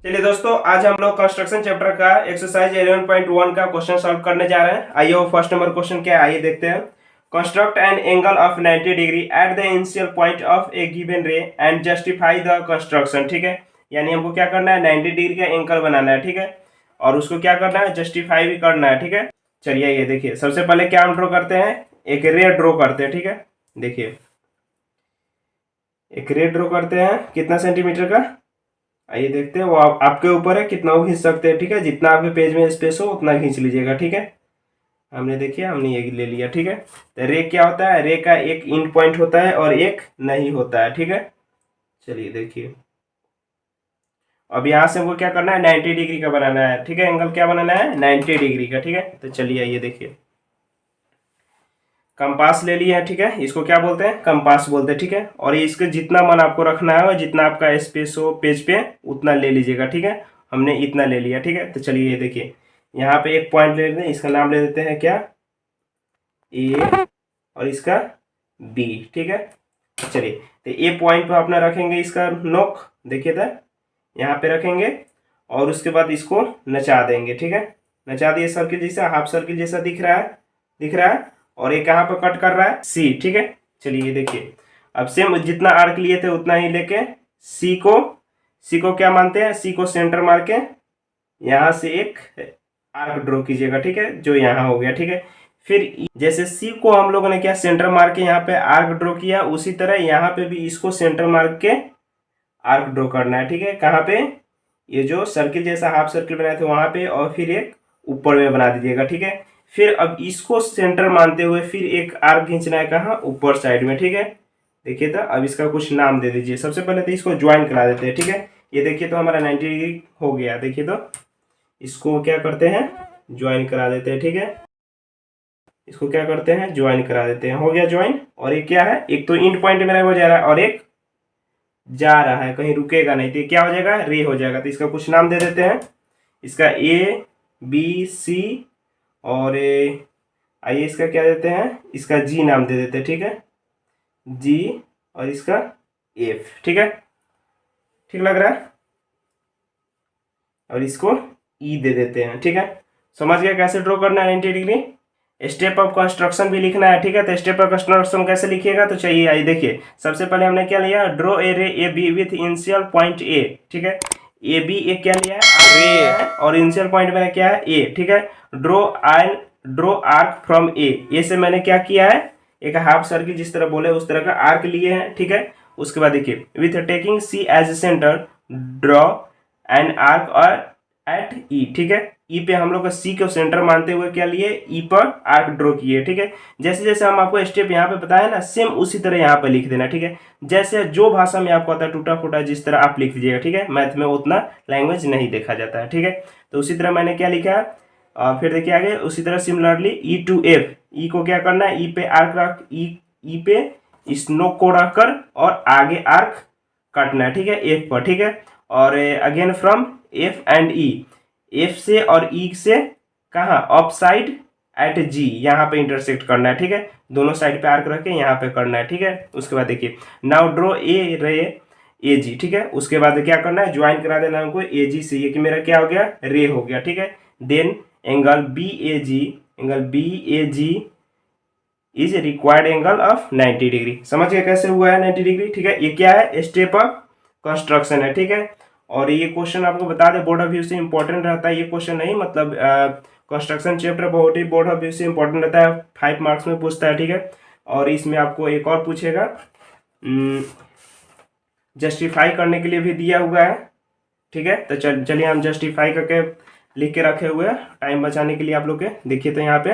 चलिए दोस्तों, आज हम लोग कंस्ट्रक्शन चैप्टर का एक्सरसाइज 11.1 का क्वेश्चन सॉल्व करने जा रहे हैं। आइए वो फर्स्ट नंबर क्वेश्चन क्या है, आइए देखते हैं। Construct an angle of 90 degree at the initial point of A given रे एंड जस्टिफाई द कंस्ट्रक्शन। ठीक है, यानी हमको क्या करना है, 90 डिग्री का एंगल बनाना है। ठीक है, और उसको क्या करना है, जस्टिफाई भी करना है। ठीक है, चलिए ये देखिए, सबसे पहले क्या हम ड्रॉ करते हैं, एक रे ड्रॉ करते हैं। ठीक है, देखिए एक रे ड्रॉ करते हैं कितना सेंटीमीटर का, आइए देखते हैं। वो आपके ऊपर है कितना वो खींच सकते हैं। ठीक है, जितना आपके पेज में स्पेस हो उतना खींच लीजिएगा। ठीक है, हमने देखिए हमने ये ले लिया। ठीक है, तो रे क्या होता है, रे का एक इन पॉइंट होता है और एक नहीं होता है। ठीक है, चलिए देखिए, अब यहाँ से हमको क्या करना है, 90 डिग्री का बनाना है। ठीक है, एंगल क्या बनाना है, 90 डिग्री का। ठीक है, तो चलिए आइए देखिए, कंपास ले लिया है। ठीक है, इसको क्या बोलते हैं, कंपास बोलते हैं। ठीक है, और ये इसके जितना मन आपको रखना है और जितना आपका स्पेस हो पेज पे उतना ले लीजिएगा। ठीक है, हमने इतना ले लिया। ठीक है, तो चलिए ये देखिए, यहाँ पे एक पॉइंट ले लेते हैं, इसका नाम ले देते हैं क्या, ए, और इसका बी। ठीक है, चलिए, तो ए पॉइंट पे अपना रखेंगे इसका नोक, देखिए था यहाँ पे रखेंगे, और उसके बाद इसको नचा देंगे। ठीक है, नचा दिए, सर्किल जैसा, हाफ सर्किल जैसा दिख रहा है, दिख रहा है। और ये कहाँ पर कट कर रहा है, सी। ठीक है, चलिए ये देखिए, अब सेम जितना आर्क लिए थे उतना ही लेके सी को क्या मानते हैं, सी को सेंटर मार के यहाँ से एक आर्क ड्रॉ कीजिएगा। ठीक है, जो यहाँ हो गया। ठीक है, फिर जैसे सी को हम लोगों ने क्या सेंटर मार के यहाँ पे आर्क ड्रॉ किया, उसी तरह यहाँ पे भी इसको सेंटर मार के आर्क ड्रॉ करना है। ठीक है, कहाँ पे, ये जो सर्किल जैसा हाफ सर्किल बनाए थे वहां पे, और फिर एक ऊपर में बना दीजिएगा। ठीक है, फिर अब इसको सेंटर मानते हुए फिर एक आर्क खींचना है, कहाँ, ऊपर साइड में। ठीक है, देखिए तो अब इसका कुछ नाम दे दीजिए। सबसे पहले तो इसको ज्वाइन करा देते हैं। ठीक है, ये देखिए तो हमारा 90 डिग्री हो गया। देखिए तो इसको क्या करते हैं, ज्वाइन करा देते हैं। ठीक है, इसको क्या करते हैं, ज्वाइन करा देते हैं, हो गया ज्वाइन। और ये क्या है, एक तो इंड पॉइंट मेरा हो जा रहा है और एक जा रहा है, कहीं रुकेगा नहीं, तो ये क्या हो जाएगा, रे हो जाएगा। तो इसका कुछ नाम दे देते हैं, इसका ए बी सी, और आइए इसका क्या देते हैं, इसका जी नाम दे देते हैं। ठीक है, जी, और इसका एफ। ठीक है, ठीक लग रहा है, और इसको ई दे देते हैं। ठीक है, समझ गया कैसे ड्रॉ करना है 90 डिग्री। स्टेप ऑफ कंस्ट्रक्शन भी लिखना है। ठीक है, तो स्टेप ऑफ कंस्ट्रक्शन कैसे लिखिएगा, तो चाहिए आइए देखिए, सबसे पहले हमने क्या लिया, draw a ray A B with initial point ए। ठीक है, ए बी एक क्या लिया है, रे है, और इनिशियल पॉइंट मेरा क्या है, ए। ठीक है, ड्रॉ आर्क फ्रॉम ए से मैंने क्या किया है, एक हाफ सर्किल जिस तरह बोले उस तरह का आर्क लिए हैं। ठीक है, उसके बाद देखिए, with taking C as centre draw an arc और एट ई। ठीक है, ई पे हम लोग का सी को सेंटर मानते हुए क्या लिए, ई पर आर्क ड्रॉ किए। ठीक है, जैसे जैसे हम आपको स्टेप यहाँ पे बताया ना, सेम उसी तरह यहाँ पे लिख देना। ठीक है, जैसे जो भाषा में आपको आता है टूटा फूटा जिस तरह आप लिख दीजिएगा। ठीक है, मैथ में उतना लैंग्वेज नहीं देखा जाता है। ठीक है, तो उसी तरह मैंने क्या लिखा है, फिर देखिए आगे उसी तरह सिमिलरली ई टू एफ, ई को क्या करना है, ई पे आर्क रख, ई पे स्नो को रखकर और आगे आर्क काटना है। ठीक है, एफ पर। ठीक है, और again from F and E, F से और ई से कहाँ, ऑफ साइड एट जी, यहाँ पे इंटरसेक्ट करना है। ठीक है, दोनों साइड पे आर्क रख के यहाँ पे करना है। ठीक है, उसके बाद देखिए, नाउ ड्रॉ ए रे ए जी। ठीक है, उसके बाद क्या करना है, ज्वाइन करा देना हमको ए जी से, ये कि मेरा क्या हो गया, रे हो गया। ठीक है, then angle B A G, angle B A G is required angle of 90 degree. समझ गए कैसे हुआ है 90 डिग्री। ठीक है, ये क्या है, स्टेप ऑफ कंस्ट्रक्शन है। ठीक है, और ये क्वेश्चन आपको बता दें बोर्ड ऑफ व्यू से इंपॉर्टेंट रहता है। ये क्वेश्चन नहीं, मतलब कंस्ट्रक्शन चैप्टर बहुत ही बोर्ड ऑफ व्यू से इंपॉर्टेंट रहता है, 5 मार्क्स में पूछता है। ठीक है, और इसमें आपको एक और पूछेगा, जस्टिफाई करने के लिए भी दिया हुआ है। ठीक है, तो चलिए हम जस्टिफाई करके लिख के रखे हुए हैं टाइम बचाने के लिए आप लोग के। देखिए तो यहाँ पे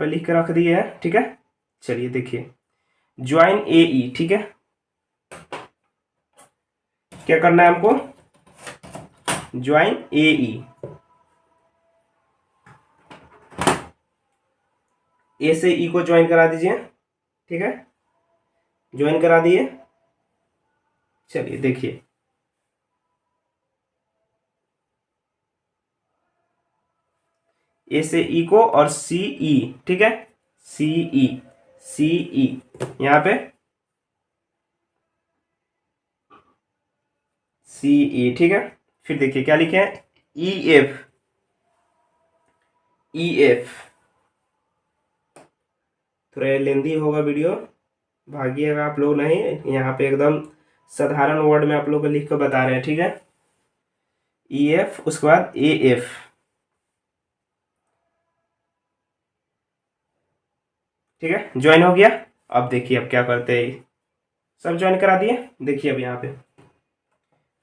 लिख के रख दिए हैं। ठीक है, चलिए देखिए, ज्वाइन ए ई। ठीक है, क्या करना है हमको, ज्वाइन ए ई, ए से ई को ज्वाइन करा दीजिए। ठीक है, ज्वाइन करा दिए, चलिए देखिए, ए से ई को और सी ई। ठीक है, सी ई, सी ई यहाँ पे CE, ठीक है। फिर देखिए क्या लिखे हैं, EF, EF। थोड़ा लेंदी होगा वीडियो, भागिएगा आप लोग नहीं, यहाँ पे एकदम साधारण वर्ड में आप लोग को लिख कर बता रहे हैं, ठीक है। EF, उसके बाद AF, ठीक है। ज्वाइन हो गया। अब देखिए अब क्या करते हैं, सब ज्वाइन करा दिए। देखिए अब यहाँ पे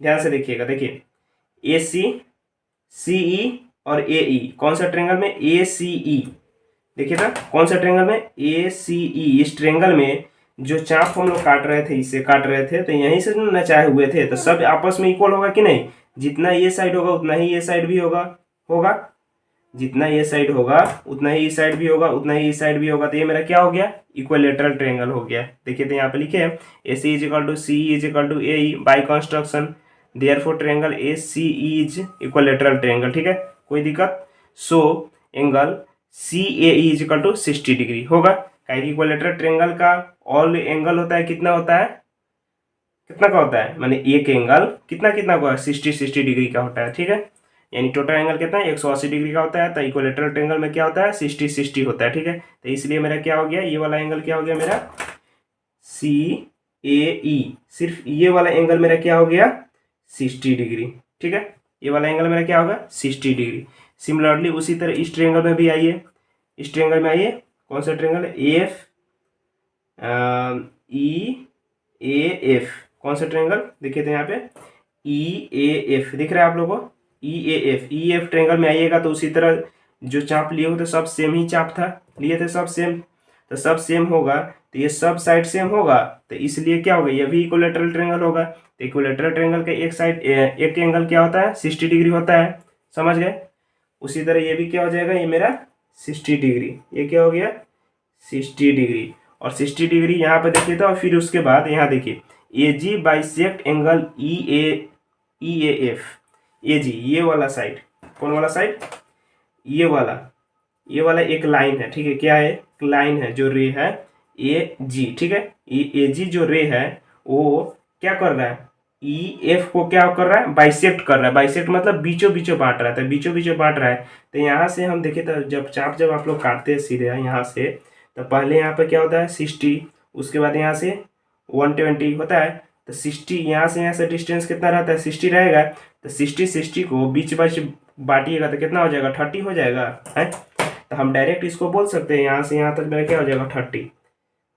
ध्यान से देखिएगा, देखिए AC, CE और AE, कौन सा ट्रेंगल में, ACE। देखिए था कौन सा ट्रेंगल में, ACE। इस ट्रेंगल में जो चाप हम लोग काट रहे थे, इससे काट रहे थे, तो यहीं से जो नचाए हुए थे, तो सब आपस में इक्वल होगा कि नहीं। जितना ये साइड होगा उतना ही ये साइड भी होगा, होगा। जितना ये साइड होगा उतना ही इस साइड भी होगा, उतना ही इस साइड भी होगा। तो ये मेरा क्या हो गया, इक्विलेटरल ट्रेंगल हो गया। देखिए तो यहाँ पे लिखे हैं AC is equal to CE is equal to AE by construction, therefore triangle ACE is equilateral triangle, ठीक है। कोई दिक्कत। So angle CAE is equal to 60 degree होगा। इक्विलेटरल ट्रेंगल का ऑल एंगल होता है, कितना होता है, कितना का होता है, माने एक एंगल कितना कितना का 60 डिग्री का होता है, ठीक है। यानी टोटल एंगल कितना है, 180 डिग्री का होता है। तो इक्विलेटरल ट्रेंगल में क्या होता है, 60 होता है, ठीक है। तो इसलिए मेरा क्या हो गया, ये वाला एंगल क्या हो गया मेरा, CAE। सिर्फ ये वाला एंगल मेरा क्या हो गया, 60 डिग्री, ठीक है। ये वाला एंगल मेरा क्या होगा, 60 डिग्री। सिमिलरली उसी तरह इस ट्रेंगल में भी आइए, इस ट्रेंगल में आइए, कौन सा ट्रेंगल है, EAF, कौन सा ट्रेंगल, देखिए तो यहाँ पे EAF दिख रहा है आप लोगों को, EAF ट्रेंगल में आइएगा तो उसी तरह जो चाप लिए हो तो सब सेम ही चाप था, लिए थे सब सेम, तो सब सेम होगा तो ये सब साइड सेम होगा, तो इसलिए क्या होगा, ये भी इक्विलेटरल ट्रेंगल होगा। तो इक्विलेटरल ट्रेंगल का एक साइड एक एंगल क्या होता है, 60 डिग्री होता है, समझ गए। उसी तरह ये भी क्या हो जाएगा, ये मेरा 60 डिग्री, ये क्या हो गया 60 डिग्री। और 60 डिग्री यहाँ पे देखिए तो, और फिर उसके बाद यहाँ देखिए AG bisect angle EAF। AG ये वाला साइड, कौन वाला साइड, ये वाला एक लाइन है, ठीक है। क्या है, एक लाइन है जो रे है AG, ठीक है। ये AG जो रे है वो क्या कर रहा है, EF को क्या कर रहा है, बाइसेक्ट कर रहा है। बाइसेक्ट मतलब बीचों बीचों बांट रहा है, बीचों बीचों बांट रहा है। तो यहाँ से हम देखें तो जब चाप जब आप लोग काटते हैं सीधे यहाँ से, तो पहले यहाँ पे क्या होता है 60, उसके बाद यहाँ से 120 होता है। तो 60 यहाँ से डिस्टेंस कितना रहता है, 60 रहेगा। तो 60 को बीच बीच बांटिएगा तो कितना हो जाएगा, 30 हो जाएगा, है। तो हम डायरेक्ट इसको बोल सकते हैं यहाँ से यहाँ तक मेरा क्या हो जाएगा 30,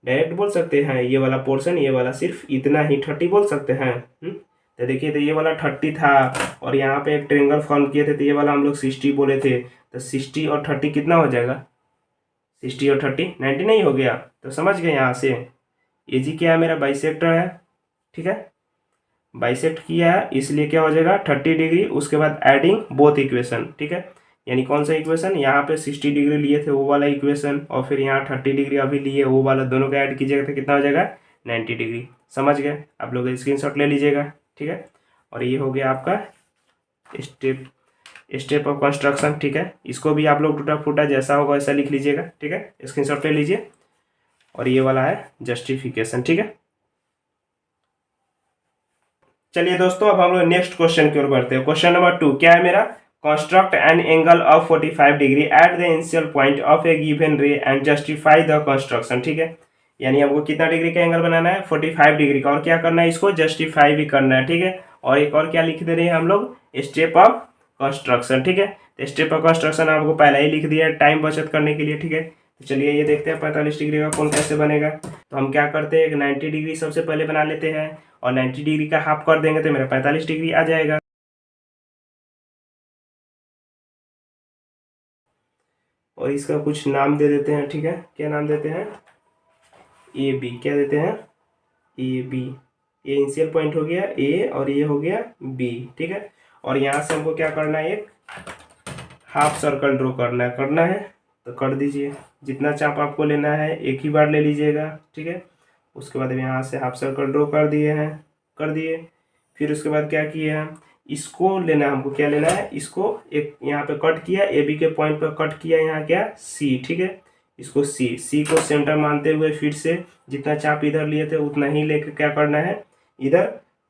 डायरेक्ट बोल सकते हैं। ये वाला पोर्शन, ये वाला सिर्फ इतना ही 30 बोल सकते हैं। तो देखिए तो ये वाला 30 था और यहाँ पे एक ट्रेंगल फॉर्म किए थे, तो ये वाला हम लोग 60 बोले थे। तो 60 और 30 कितना हो जाएगा, 60 और 30 90 नहीं हो गया। तो समझ गए यहाँ से AG क्या है, मेरा बाइसेक्टर है, ठीक है। बाइसेक्ट किया है इसलिए क्या हो जाएगा 30 डिग्री। उसके बाद एडिंग बोथ इक्वेशन, ठीक है। यानी कौन सा इक्वेशन, यहाँ पे 60 डिग्री लिए थे वो वाला इक्वेशन, और फिर यहाँ 30 डिग्री अभी लिए वो वाला, दोनों का ऐड कीजिएगा तो कितना हो जाएगा 90 डिग्री। समझ गए, आप लोग स्क्रीनशॉट ले लीजिएगा, ठीक है। और ये हो गया आपका स्टेप ऑफ कंस्ट्रक्शन, ठीक है। इसको भी आप लोग टूटा फूटा जैसा होगा वैसा लिख लीजिएगा, ठीक है। स्क्रीनशॉट ले लीजिए। और ये वाला है जस्टिफिकेशन, ठीक है। चलिए दोस्तों अब हम लोग नेक्स्ट क्वेश्चन की ओर बढ़ते हैं। क्वेश्चन नंबर 2 क्या है मेरा, construct an angle of 45 degree at the initial point of A given रे एंड जस्टिफाई द कंस्ट्रक्शन, ठीक है। यानी हमको कितना डिग्री का एंगल बनाना है, 45 डिग्री का, और क्या करना है, इसको जस्टिफाई भी करना है, ठीक है। और एक और क्या लिख दे रहे हैं हम लोग, स्टेप ऑफ कंस्ट्रक्शन, ठीक है। तो स्टेप ऑफ कंस्ट्रक्शन आपको पहले ही लिख दिया टाइम बचत करने के लिए, ठीक है। तो चलिए ये देखते हैं 45 डिग्री का कौन कैसे बनेगा। तो हम क्या करते हैं, 90 डिग्री सबसे पहले बना लेते हैं और 90 डिग्री का हाफ कर देंगे तो मेरा 45 डिग्री आ जाएगा। और इसका कुछ नाम दे देते हैं, ठीक है। क्या नाम देते हैं, AB, क्या देते हैं AB। ये इनिशियल पॉइंट हो गया A और ये हो गया B, ठीक है। और यहाँ से हमको क्या करना है, एक हाफ सर्कल ड्रॉ करना है तो कर दीजिए। जितना चाप आपको लेना है एक ही बार ले लीजिएगा, ठीक है। उसके बाद यहाँ से हाफ सर्कल ड्रॉ कर दिए हैं, कर दिए। फिर उसके बाद क्या किए हैं, इसको लेना है हमको, क्या लेना है, इसको एक यहाँ पे कट किया, AB के पॉइंट पर कट किया, यहाँ क्या C, ठीक है। इसको C को सेंटर मानते हुए फिर से जितना चाप इधर लिए थे उतना ही लेकर क्या करना है, इधर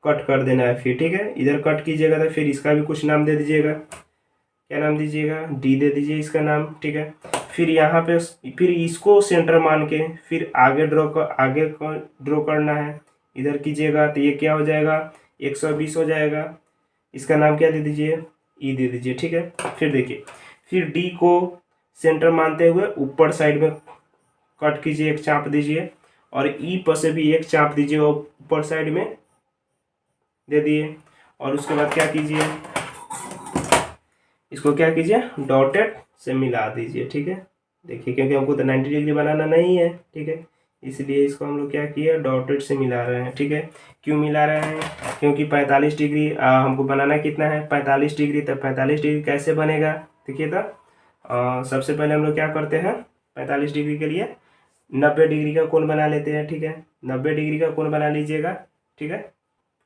कट कर देना है फिर, ठीक है। इधर कट कीजिएगा तो फिर इसका भी कुछ नाम दे दीजिएगा। क्या नाम दीजिएगा? डी दे दीजिए इसका नाम, ठीक है। फिर यहाँ पे फिर इसको सेंटर मान के फिर आगे ड्रॉ करना है। इधर कीजिएगा तो ये क्या हो जाएगा? 120 हो जाएगा। इसका नाम क्या दे दीजिए? ई दे दीजिए, ठीक है। फिर देखिए, फिर डी को सेंटर मानते हुए ऊपर साइड में कट कीजिए, एक चाप दीजिए, और ई पर से भी एक चाप दीजिए और ऊपर साइड में दे दिए। और उसके बाद क्या कीजिए, इसको क्या कीजिए, डॉटेड से मिला दीजिए, ठीक है। देखिए, क्योंकि हमको तो 90 डिग्री बनाना नहीं है, ठीक है, इसलिए इसको हम लोग क्या किए, डॉटेड से मिला रहे हैं, ठीक है। क्यों मिला रहे हैं? क्योंकि 45 डिग्री हमको बनाना कितना है, 45 डिग्री। तो 45 डिग्री कैसे बनेगा? देखिए तो सबसे पहले हम लोग क्या करते हैं, 45 डिग्री के लिए 90 डिग्री का कोण बना लेते हैं, ठीक है। 90 डिग्री का कोण बना लीजिएगा, ठीक है।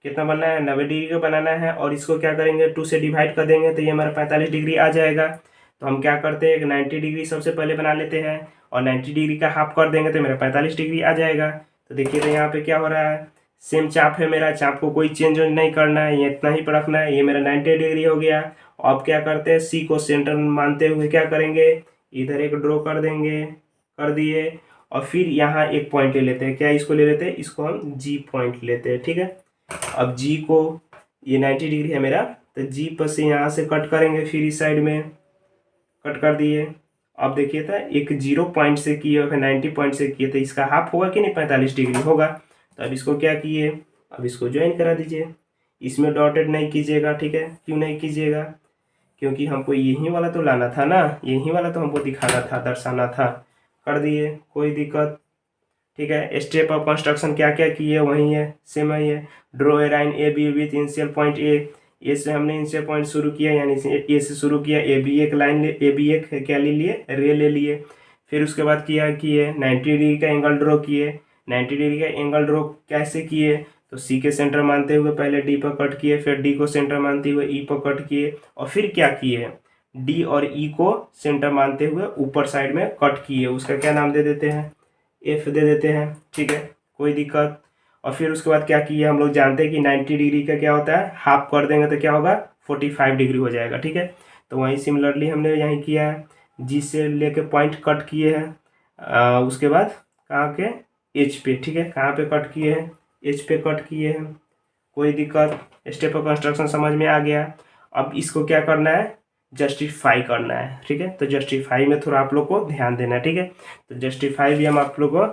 कितना बनना है? 90 डिग्री का बनाना है। और इसको क्या करेंगे, 2 से डिवाइड कर देंगे तो ये हमारा 45 डिग्री आ जाएगा। तो हम क्या करते हैं, 90 डिग्री सबसे पहले बना लेते हैं और 90 डिग्री का हाफ कर देंगे तो मेरा 45 डिग्री आ जाएगा। तो देखिए तो यहाँ पे क्या हो रहा है, सेम चाप है मेरा, चाप को कोई चेंज नहीं करना है, ये इतना ही पर रखना है। ये मेरा 90 डिग्री हो गया। अब क्या करते हैं, सी को सेंटर मानते हुए क्या करेंगे, इधर एक ड्रॉ कर देंगे, कर दिए। और फिर यहाँ एक पॉइंट ले लेते हैं, क्या इसको ले लेते हैं, इसको हम जी पॉइंट लेते हैं, ठीक है। अब जी को, ये 90 डिग्री है मेरा, तो जी पर से यहाँ से कट करेंगे, फिर इस साइड में कट कर दिए। अब देखिए था, एक 0 पॉइंट से किए और 90 पॉइंट से किए तो इसका हाफ होगा कि नहीं, 45 डिग्री होगा। तो अब इसको क्या किए, अब इसको ज्वाइन करा दीजिए। इसमें डॉटेड नहीं कीजिएगा, ठीक है। क्यों नहीं कीजिएगा? क्योंकि हमको यही वाला तो लाना था ना, यही वाला तो हमको दिखाना था, दर्शाना था। कर दिए, कोई दिक्कत, ठीक है। स्टेप ऑफ कंस्ट्रक्शन क्या क्या किए, वही है, सेम ही है। Draw A line A B with initial point ए से हमने इनिशियल पॉइंट शुरू किया, यानी ए से शुरू किया। ए बी एक लाइन ए बी एक क्या ले लिए, रे ले लिए। फिर उसके बाद किया किए 90 डिग्री का एंगल ड्रॉ किए। 90 डिग्री का एंगल ड्रॉ कैसे किए, तो सी के सेंटर मानते हुए पहले डी पर कट किए, फिर डी को सेंटर मानते हुए ई पर कट किए, और फिर क्या किए, डी और ई को सेंटर मानते हुए ऊपर साइड में कट किए। उसका क्या नाम दे देते हैं, एफ दे देते हैं, ठीक है, कोई दिक्कत। और फिर उसके बाद क्या किया, हम लोग जानते हैं कि 90 डिग्री का क्या होता है, हाफ कर देंगे तो क्या होगा, 45 डिग्री हो जाएगा, ठीक है। तो वहीं सिमिलरली हमने यहीं किया है, जी से लेके पॉइंट कट किए हैं। उसके बाद कहाँ के, एच पे, ठीक है, कहाँ पे कट किए हैं, एच पे कट किए हैं, कोई दिक्कत। स्टेप ऑफ कंस्ट्रक्शन समझ में आ गया। अब इसको क्या करना है, जस्टिफाई करना है, ठीक है। तो जस्टिफाई में थोड़ा आप लोग को ध्यान देना है, ठीक है। तो जस्टिफाई भी हम आप लोग को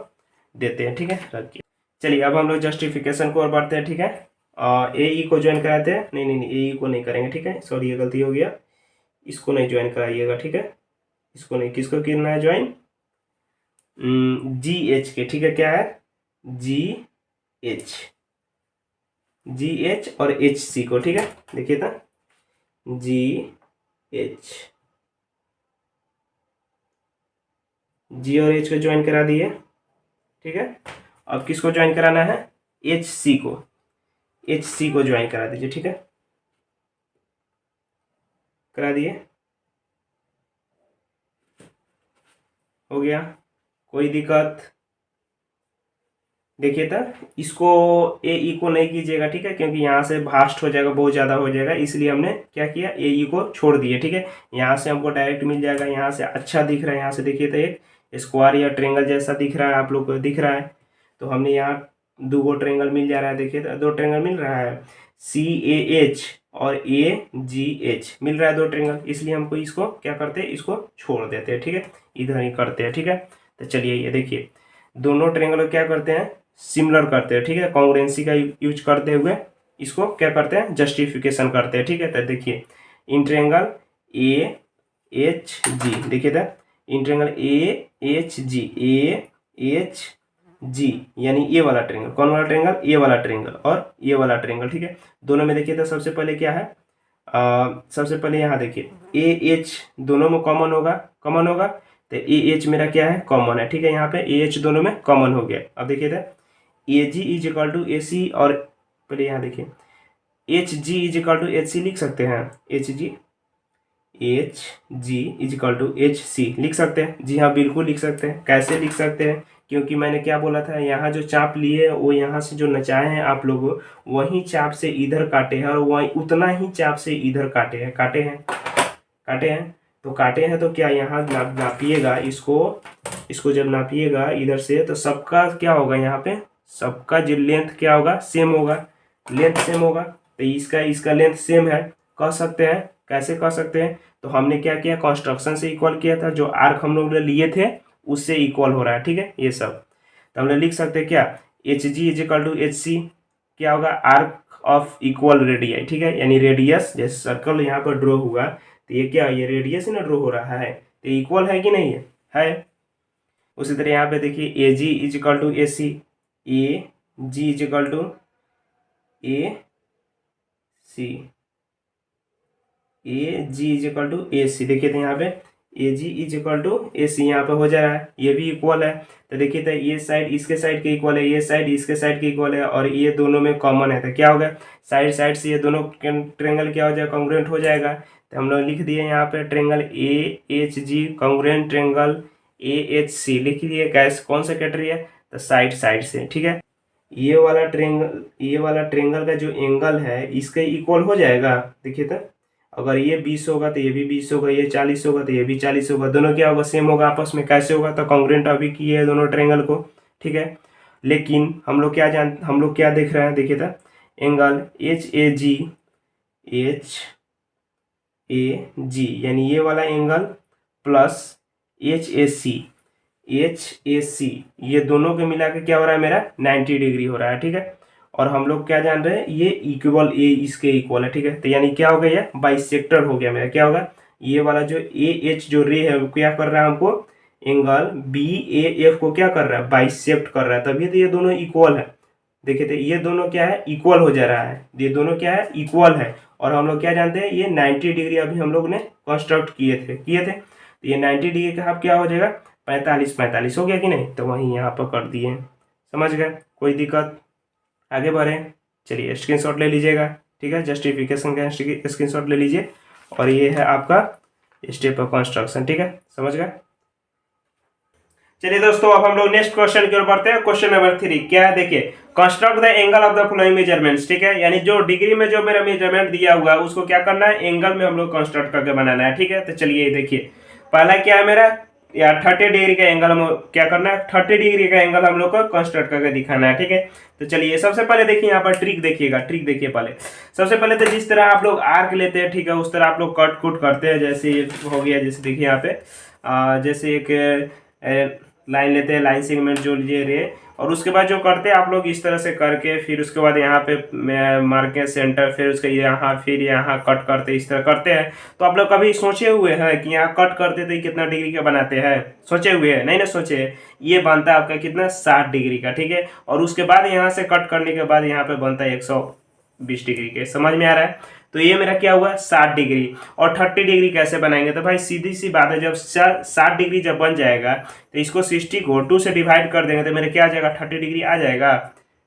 देते हैं, ठीक है, रखिए। चलिए अब हम लोग जस्टिफिकेशन को और बढ़ते हैं, ठीक है। ए ई को ज्वाइन कराते हैं, नहीं नहीं नहीं, ए ई को नहीं करेंगे, ठीक है, सॉरी ये गलती हो गया। इसको नहीं ज्वाइन कराइएगा, ठीक है, इसको नहीं, किसको करना है ज्वाइन, जी एच के, ठीक है, क्या है, जी एच, जी एच और एच सी को, ठीक है। देखिए था, जी एच, जी और एच को ज्वाइन करा दिए, ठीक है। अब किसको ज्वाइन कराना है, एच सी को, एच सी को ज्वाइन करा दीजिए, ठीक है, करा दिए, हो गया, कोई दिक्कत। देखिए था, इसको ए ई को नहीं कीजिएगा, ठीक है, क्योंकि यहाँ से भास्ट हो जाएगा, बहुत ज़्यादा हो जाएगा, इसलिए हमने क्या किया, ए ई को छोड़ दिए, ठीक है। यहाँ से हमको डायरेक्ट मिल जाएगा, यहाँ से अच्छा दिख रहा है, यहाँ से देखिए तो एक स्क्वायर या ट्रेंगल जैसा दिख रहा है, आप लोग को दिख रहा है। तो हमने यहाँ 2 ट्रेंगल मिल जा रहा है, देखिए तो 2 ट्रेंगल मिल रहा है, सी ए एच और ए जी एच मिल रहा है, 2 ट्रेंगल, इसलिए हमको इसको क्या करते हैं, इसको छोड़ देते हैं, ठीक है, इधर ही करते हैं, ठीक है। तो चलिए ये देखिए, दोनों ट्रेंगल को क्या करते हैं, सिमिलर करते हैं, ठीक है, कॉन्ग्रुएंसी का यूज करते हुए इसको क्या करते हैं, जस्टिफिकेशन करते हैं, ठीक है। तो देखिए, इन ट्रेंगल ए एच जी, देखिए था, in triangle A H ji, A H जी, यानी ये वाला ट्रेंगल, कौन वाला ट्रेंगल, ये वाला ट्रेंगल और ये वाला ट्रेंगल, ठीक है। दोनों में देखिए तो सबसे पहले क्या है, सबसे पहले यहाँ देखिए, ए एच दोनों में कॉमन होगा, कॉमन होगा, तो ए एच मेरा क्या है, कॉमन है, ठीक है। यहाँ पे ए एच दोनों में कॉमन हो गया। अब देखिए था, A G is equal to A C, और पहले यहाँ देखिए, H G is equal to H C लिख सकते हैं, H G is equal to H C लिख सकते हैं, जी हाँ बिल्कुल लिख सकते हैं। कैसे लिख सकते हैं, क्योंकि मैंने क्या बोला था, यहाँ जो चाप लिए वो यहाँ से जो नचाए हैं आप लोग, वही चाप से इधर काटे हैं और वही उतना ही चाप से इधर काटे हैं। तो काटे हैं तो क्या यहाँ नापिएगा इसको जब नापिएगा इधर से, तो सबका क्या होगा, यहाँ पे सबका जो लेंथ क्या होगा, सेम होगा, लेंथ सेम होगा। तो इसका लेंथ सेम है, कह सकते हैं। कैसे कह सकते हैं, तो हमने क्या किया, कंस्ट्रक्शन से इक्वल किया था, जो आर्क हम लोग ने लिए थे उससे इक्वल हो रहा है, ठीक है ये सब। तो हम लोग लिख सकते हैं क्या, H G is equal to H C, क्या होगा, आर्क ऑफ इक्वल रेडियाई, ठीक है, यानी रेडियस जैसे सर्कल यहाँ पर ड्रॉ हुआ, तो ये क्या, ये रेडियस ही ना ड्रॉ हो रहा है, तो इक्वल है कि नहीं है। उसी तरह यहाँ पे देखिए A G is equal to A C, A G is equal to A C, A G is equal to A C. देखिए तो यहाँ पे A G is equal to A C यहाँ पे हो जा रहा है, ये भी इक्वल है। तो देखिए तो ये साइड इसके साइड के इक्वल है, ये साइड इसके साइड के इक्वल है, और ये दोनों में कॉमन है, तो क्या होगा, साइड से ये दोनों ट्रेंगल क्या हो जाएगा, कॉन्ग्रुएंट हो जाएगा। तो हम लोग लिख दिए यहाँ पे triangle A H G congruent triangle A H C, लिख दिए। कैसे, कौन सा कट रही है, तो साइड से, ठीक है। ये वाला ट्रेंगल का जो एंगल है इसके इक्वल हो जाएगा। देखिए तो अगर ये 20 होगा तो ये भी 20 होगा, ये 40 होगा तो ये भी 40 होगा, दोनों क्या होगा, सेम होगा आपस में। कैसे होगा, तो कॉन्ग्रुएंट अभी किए है दोनों ट्रायंगल को, ठीक है। लेकिन हम लोग क्या देख रहे हैं, देखिए तो एंगल एच ए जी यानी ये वाला एंगल प्लस एच ए सी, ये दोनों के मिला के क्या हो रहा है, मेरा 90 डिग्री हो रहा है, ठीक है। और हम लोग क्या जान रहे हैं, ये इक्वल ए इसके इक्वल है, ठीक है। तो यानी क्या हो गया, ये बाइसेक्टर हो गया मेरा। क्या होगा, ये वाला जो ए एच जो रे है वो क्या कर रहा है, हमको एंगल बी ए एफ को क्या कर रहा है, बाइसेक्ट कर रहा है, तभी तो ये दोनों इक्वल है। देखिए तो ये दोनों क्या है, इक्वल हो जा रहा है, ये दोनों क्या है, इक्वल है। और हम लोग क्या जानते हैं, ये 90 डिग्री अभी हम लोग ने कंस्ट्रक्ट किए थे। तो ये 90 डिग्री का अब क्या हो जाएगा, 45 हो गया कि नहीं, तो वहीं यहाँ पर कर दिए। समझ गए, कोई दिक्कत, आगे बढ़े। चलिए स्क्रीनशॉट ले लीजिएगा, ठीक है, जस्टिफिकेशन का स्क्रीनशॉट ले लीजिए। और ये है आपका स्टेप ऑफ कंस्ट्रक्शन, ठीक है, समझ गए। चलिए दोस्तों, अब हम लोग नेक्स्ट क्वेश्चन की ओर बढ़ते हैं। क्वेश्चन नंबर 3 क्या है, देखिए, construct the angle of the following measurements, ठीक है, यानी जो डिग्री में जो मेरा मेजरमेंट दिया हुआ है उसको क्या करना है, एंगल में हम लोग कंस्ट्रक्ट करके बनाना है, ठीक है। तो चलिए देखिए, पहला क्या है मेरा, या 30 डिग्री का एंगल हम क्या करना है, 30 डिग्री का एंगल हम लोग को कंस्ट्रक्ट करके दिखाना है, ठीक है। तो चलिए सबसे पहले देखिए यहाँ पर ट्रिक देखिएगा, ट्रिक देखिए पहले। सबसे पहले तो जिस तरह आप लोग आर्क लेते हैं, ठीक है, उस तरह आप लोग कट कुट करते हैं। जैसे हो गया, जैसे देखिए यहाँ पे जैसे एक लाइन लेते हैं, लाइन सेगमेंट जो लिए रे, और उसके बाद जो करते हैं आप लोग इस तरह से करके, फिर उसके बाद यहाँ पे मार्के सेंटर, फिर उसके यहाँ, फिर यहाँ कट करते, इस तरह करते हैं। तो आप लोग कभी सोचे हुए हैं कि यहाँ कट करते थे कितना डिग्री का बनाते हैं, सोचे हुए हैं, नहीं ना सोचे। ये बनता है आपका कितना, 60 डिग्री का, ठीक है। और उसके बाद यहाँ से कट करने के बाद यहाँ पे बनता है 120 डिग्री के, समझ में आ रहा है। तो ये मेरा क्या हुआ, 60 डिग्री। और 30 डिग्री कैसे बनाएंगे, तो भाई सीधी सी बात है, जब 60 डिग्री जब बन जाएगा तो इसको 60 को 2 से डिवाइड कर देंगे तो मेरे क्या आ जाएगा, 30 डिग्री आ जाएगा।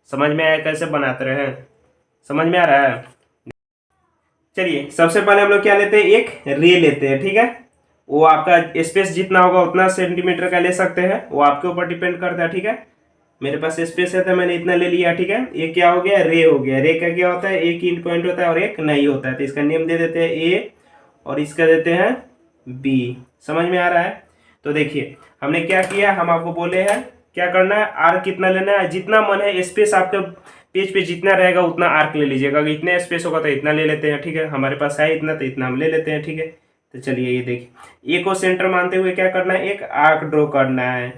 समझ में आया कैसे बनाते रहे, समझ में आ रहा है। चलिए सबसे पहले हम लोग क्या लेते हैं, एक रे लेते हैं, ठीक है। वो आपका स्पेस जितना होगा उतना सेंटीमीटर का ले सकते हैं, वो आपके ऊपर डिपेंड करता है, ठीक है। मेरे पास स्पेस है तो मैंने इतना ले लिया, ठीक है। ये क्या हो गया, रे हो गया। रे का क्या होता है, एक इंड पॉइंट होता है और एक नहीं होता है, तो इसका नेम दे देते हैं ए और इसका देते हैं बी। समझ में आ रहा है। तो देखिए हमने क्या किया, हम आपको बोले हैं क्या करना है, आर्क कितना लेना है, जितना मन है स्पेस आपके पेज पे जितना रहेगा उतना आर्क ले लीजिएगा। अगर इतना स्पेस होगा तो इतना ले लेते हैं, ठीक है। हमारे पास है इतना तो इतना हम ले लेते हैं, ठीक है। तो चलिए ये देखिए, ए को सेंटर मानते हुए क्या करना है, एक आर्क ड्रॉ करना है।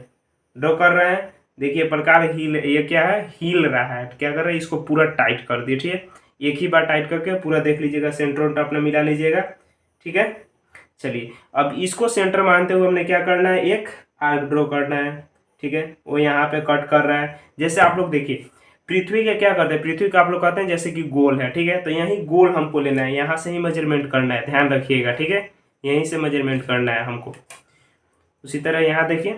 ड्रॉ कर रहे हैं, देखिए प्रकार हील, ये क्या है, हील रहा है। क्या कर रहे हैं, इसको पूरा टाइट कर दिए, ठीक है। एक ही बार टाइट करके पूरा देख लीजिएगा, सेंटर अपना मिला लीजिएगा, ठीक है। चलिए अब इसको सेंटर मानते हुए हमने क्या करना है, एक आर्क ड्रॉ करना है, ठीक है। वो यहाँ पे कट कर रहा है। जैसे आप लोग देखिए पृथ्वी का क्या करते हैं, पृथ्वी का आप लोग कहते हैं जैसे कि गोल है, ठीक है। तो यही गोल हमको लेना है, यहाँ से ही मेजरमेंट करना है, ध्यान रखिएगा, ठीक है। यहीं से मेजरमेंट करना है हमको। उसी तरह यहाँ देखिए,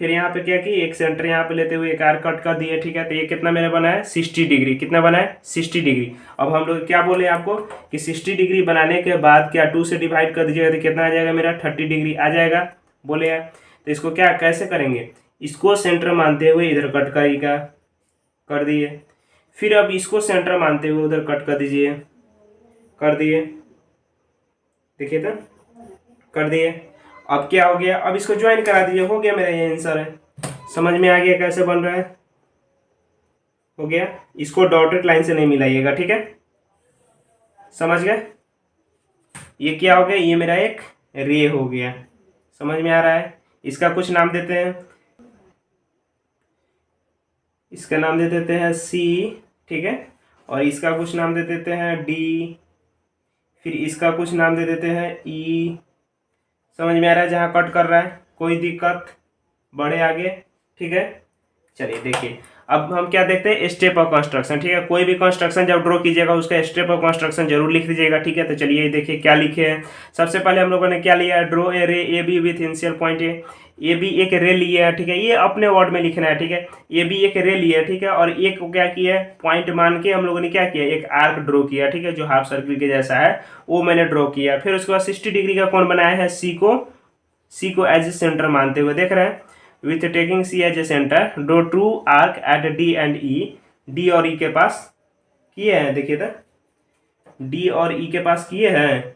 फिर यहाँ पे क्या कि एक सेंटर यहाँ पे लेते हुए एक आर्क कट कर दिए, ठीक है। तो ये कितना मेरा बना है, 60 डिग्री। कितना बना है, 60 डिग्री। अब हम लोग क्या बोले आपको कि 60 डिग्री बनाने के बाद क्या 2 से डिवाइड कर दीजिएगा तो कितना आ जाएगा मेरा, 30 डिग्री आ जाएगा, बोले हैं। तो इसको क्या कैसे करेंगे, इसको सेंटर मानते हुए इधर कट करेगा, कर दिए। फिर अब इसको सेंटर मानते हुए उधर कट कर दीजिए, कर दिए। देखिए तो कर दिए। अब क्या हो गया, अब इसको ज्वाइन करा दीजिए, हो गया मेरा ये आंसर है। समझ में आ गया कैसे बन रहा है, हो गया। इसको डॉटेड लाइन से नहीं मिलाइएगा, ठीक है, समझ गए। ये क्या हो गया, ये मेरा एक रे हो गया, समझ में आ रहा है। इसका कुछ नाम देते हैं, इसका नाम दे देते हैं सी, ठीक है, और इसका कुछ नाम दे देते हैं डी, फिर इसका कुछ नाम दे देते हैं ई। समझ में आ रहा है जहाँ कट कर रहा है, कोई दिक्कत, बढ़े आगे, ठीक है। चलिए देखिए, अब हम क्या देखते हैं, स्टेप ऑफ कंस्ट्रक्शन, ठीक है। कोई भी कंस्ट्रक्शन जब ड्रॉ कीजिएगा उसका स्टेप ऑफ कंस्ट्रक्शन जरूर लिख दीजिएगा, ठीक है। तो चलिए देखिए क्या लिखे हैं। सबसे पहले हम लोगों ने क्या लिया है, draw a ray A B with initial point A B एक रे लिया है, ठीक है, ये अपने वर्ड में लिखना है, ठीक है। ए बी एक रे लिया है, ठीक है, और एक को क्या किया है, पॉइंट मान के हम लोगों ने क्या किया, एक आर्क ड्रॉ किया, ठीक है, जो हाफ सर्किल के जैसा है वो मैंने ड्रॉ किया। फिर उसके बाद 60 डिग्री का कोण बनाया है, सी को एज ए सेंटर मानते हुए, देख रहे हैं, with taking C as a centre draw two arc at D and E. D और ई के पास किए हैं, देखिए तो डी और ई के पास किए हैं,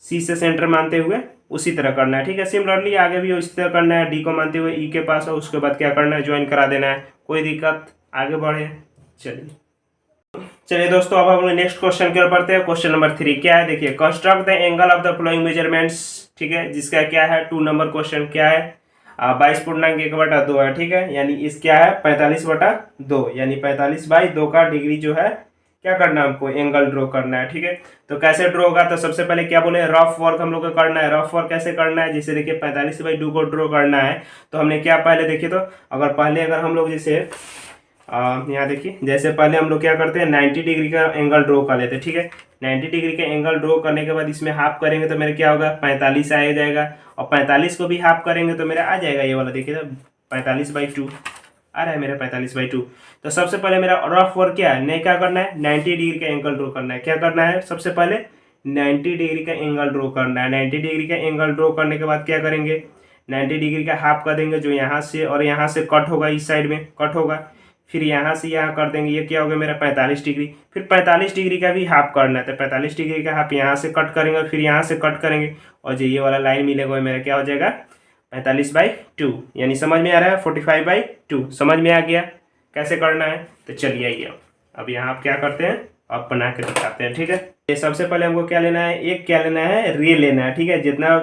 सी से सेंटर मानते हुए उसी तरह करना है, ठीक है। सिमिलरली आगे भी उसी तरह करना है, डी को मानते हुए ई के पास, और उसके बाद क्या करना है, ज्वाइन करा देना है, कोई दिक्कत, आगे बढ़े। चलिए दोस्तों, अब हम लोग नेक्स्ट क्वेश्चन की ओर बढ़ते हैं। क्वेश्चन नंबर 3 क्या है, देखिए, construct the angle of the following measurements, ठीक है, जिसका क्या है 2 नंबर क्वेश्चन क्या है, 22.1/2 है, ठीक है, यानी इस क्या है 45/2, यानी 45/2 का डिग्री जो है क्या करना है, हमको एंगल ड्रॉ करना है, ठीक है। तो कैसे ड्रॉ होगा, तो सबसे पहले क्या बोले, रफ वर्क हम लोग को करना है। रफ वर्क कैसे करना है, जैसे देखिए 45/2 को ड्रॉ करना है, तो हमने क्या पहले देखिए, तो अगर हम लोग जैसे यहाँ देखिए, जैसे पहले हम लोग क्या करते हैं 90 डिग्री का एंगल ड्रॉ कर लेते हैं, ठीक है। 90 डिग्री का एंगल ड्रॉ करने के बाद इसमें हाफ करेंगे तो मेरा क्या होगा 45 आ जाएगा, और 45 को भी हाफ करेंगे तो मेरा आ जाएगा ये वाला, देखिए 45/2 आ रहा है मेरा 45/2। तो सबसे पहले मेरा रफ वर्क क्या है, नहीं क्या करना है, 90 डिग्री का एंगल ड्रॉ करना है। क्या करना है, सबसे पहले 90 डिग्री का एंगल ड्रॉ करना है। 90 डिग्री का एंगल ड्रॉ करने के बाद क्या करेंगे, 90 डिग्री का हाफ कर देंगे, जो यहाँ से और यहाँ से कट होगा, इस साइड में कट होगा, फिर यहाँ से यहाँ कर देंगे, ये क्या हो गया मेरा 45 डिग्री। फिर 45 डिग्री का भी हाफ करना है, तो 45 डिग्री का हाफ यहाँ से कट करेंगे, फिर यहाँ से कट करेंगे, और जो ये वाला लाइन मिलेगा मेरा क्या हो जाएगा 45/2, यानी समझ में आ रहा है 45/2। समझ में आ गया कैसे करना है। तो चलिए आइए अब यहाँ आप क्या करते हैं, आप बना के दिखाते हैं, ठीक है। ये सबसे पहले हमको क्या लेना है, एक क्या लेना है, रे लेना है, ठीक है। जितना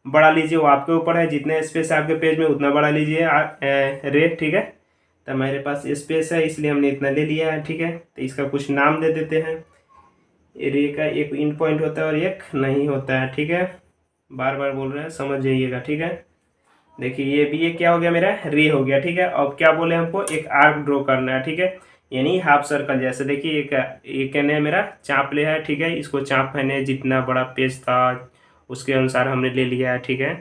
बड़ा लीजिए वो आपके ऊपर है, जितने स्पेस आपके पेज में उतना बड़ा लीजिए रे, ठीक है। तो मेरे पास स्पेस है इसलिए हमने इतना ले लिया है, ठीक है। तो इसका कुछ नाम दे देते हैं। रे का एक इन पॉइंट होता है और एक नहीं होता है, ठीक है, बार बार बोल रहे हैं, समझ जाइएगा, ठीक है। देखिए ये भी, ये क्या हो गया मेरा रे हो गया, ठीक है। अब क्या बोले हमको, एक आर्क ड्रॉ करना है, ठीक है, यानी हाफ सर्कल जैसे। देखिए एक ने मेरा चाप लिया है, ठीक है, इसको चाप मैंने जितना बड़ा पेज था उसके अनुसार हमने ले लिया है, ठीक है,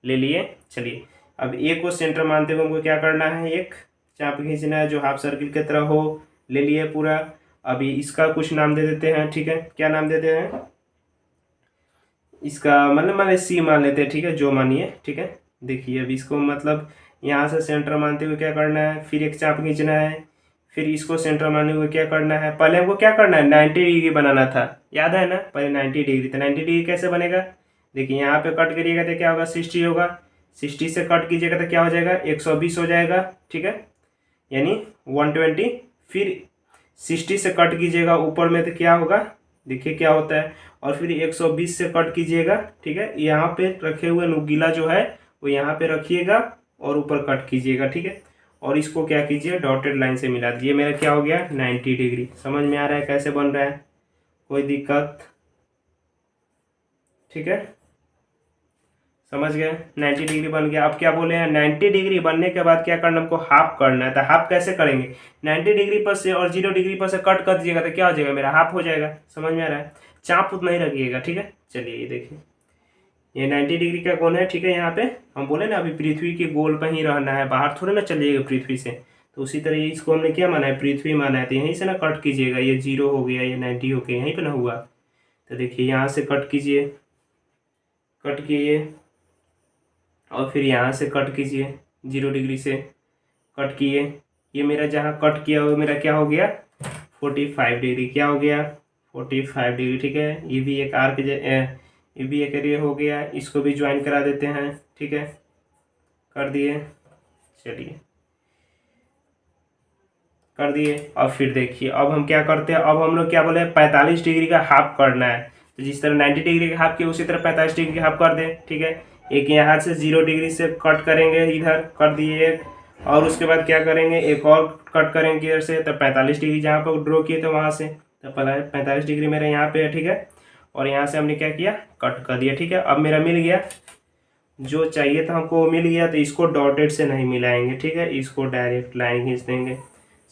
ले लिए। चलिए अब ए को सेंटर मानते हुए हमको क्या करना है, एक चाप खींचना है जो हाफ सर्किल की तरह हो, ले लिए पूरा। अभी इसका कुछ नाम दे देते हैं, ठीक है, क्या नाम देते हैं इसका, मतलब मान सी मान लेते हैं, ठीक है, जो मानिए, ठीक है। देखिए अब इसको मतलब यहाँ से सेंटर मानते हुए क्या करना है, फिर एक चाप खींचना है, फिर इसको सेंटर मानते हुए क्या करना है, पहले हमको क्या करना है 90 डिग्री बनाना था, याद है ना, पहले 90 डिग्री। तो 90 डिग्री कैसे बनेगा, देखिए यहाँ पे कट करिएगा तो क्या होगा 60 होगा, 60 से कट कीजिएगा तो क्या हो जाएगा 120 हो जाएगा, ठीक है, यानी 120। फिर 60 से कट कीजिएगा ऊपर में तो क्या होगा, देखिए क्या होता है, और फिर 120 से कट कीजिएगा, ठीक है। यहाँ पे रखे हुए नुकीला जो है वो यहाँ पे रखिएगा और ऊपर कट कीजिएगा, ठीक है, और इसको क्या कीजिए डॉटेड लाइन से मिला दीजिए। मेरा क्या हो गया 90 डिग्री। समझ में आ रहा है कैसे बन रहा है, कोई दिक्कत, ठीक है, समझ गए 90 डिग्री बन गया। अब क्या बोले हैं 90 डिग्री बनने के बाद क्या करना, हमको हाफ करना है। तो हाफ कैसे करेंगे, 90 डिग्री पर से और 0 डिग्री पर से कट कर दीजिएगा तो क्या हो जाएगा मेरा हाफ हो जाएगा। समझ में आ रहा है, चाप उतना ही रखिएगा, ठीक है। चलिए ये देखिए ये 90 डिग्री का कोण है, ठीक है। यहाँ पे हम बोले ना अभी पृथ्वी के गोल पर ही रहना है, बाहर थोड़े ना चलिएगा पृथ्वी से। तो उसी तरह इसको हमने क्या माना है, पृथ्वी माना है, तो यहीं से ना कट कीजिएगा। ये 0 हो गया, ये 90 हो गया, यहीं पे ना हुआ। तो देखिए यहाँ से कट कीजिए, कट किए, और फिर यहाँ से कट कीजिए, 0 डिग्री से कट किए, ये मेरा जहाँ कट किया वो मेरा क्या हो गया 45 डिग्री, क्या हो गया 45 डिग्री। ठीक है, ये भी एक आर्क ये भी एक रे हो गया, इसको भी ज्वाइन करा देते हैं। ठीक है, कर दिए, चलिए कर दिए। अब फिर देखिए, अब हम क्या करते हैं, अब हम लोग क्या बोले 45 डिग्री का हाफ करना है। तो जिस तरह 90 डिग्री का हाफ किया उसी तरह 45 डिग्री का हाफ कर दें। ठीक है, एक यहाँ से 0 डिग्री से कट करेंगे, इधर कर दिए एक, और उसके बाद क्या करेंगे एक और कट करेंगे इधर से, तो 45 डिग्री जहाँ पर ड्रॉ किए थे वहाँ से, तो 45 डिग्री मेरा यहाँ पे है। ठीक है, और यहाँ से हमने क्या किया कट कर दिया। ठीक है, अब मेरा मिल गया, जो चाहिए था हमको वो मिल गया। तो इसको डॉटेड से नहीं मिलाएंगे, ठीक है, इसको डायरेक्ट लाइन खींच देंगे।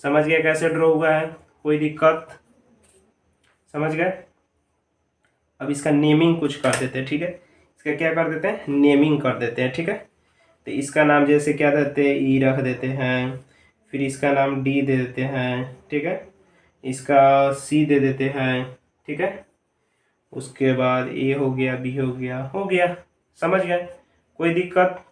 समझ गए कैसे ड्रॉ हुआ है, कोई दिक्कत, समझ गए। अब इसका नेमिंग कुछ कर देते हैं। ठीक है, इसका क्या कर देते हैं नेमिंग कर देते हैं। ठीक है, तो इसका नाम जैसे क्या देते हैं ई रख देते हैं, फिर इसका नाम डी दे देते हैं। ठीक है, इसका सी दे देते हैं। ठीक है, उसके बाद ए हो गया, बी हो गया, समझ गए, कोई दिक्कत।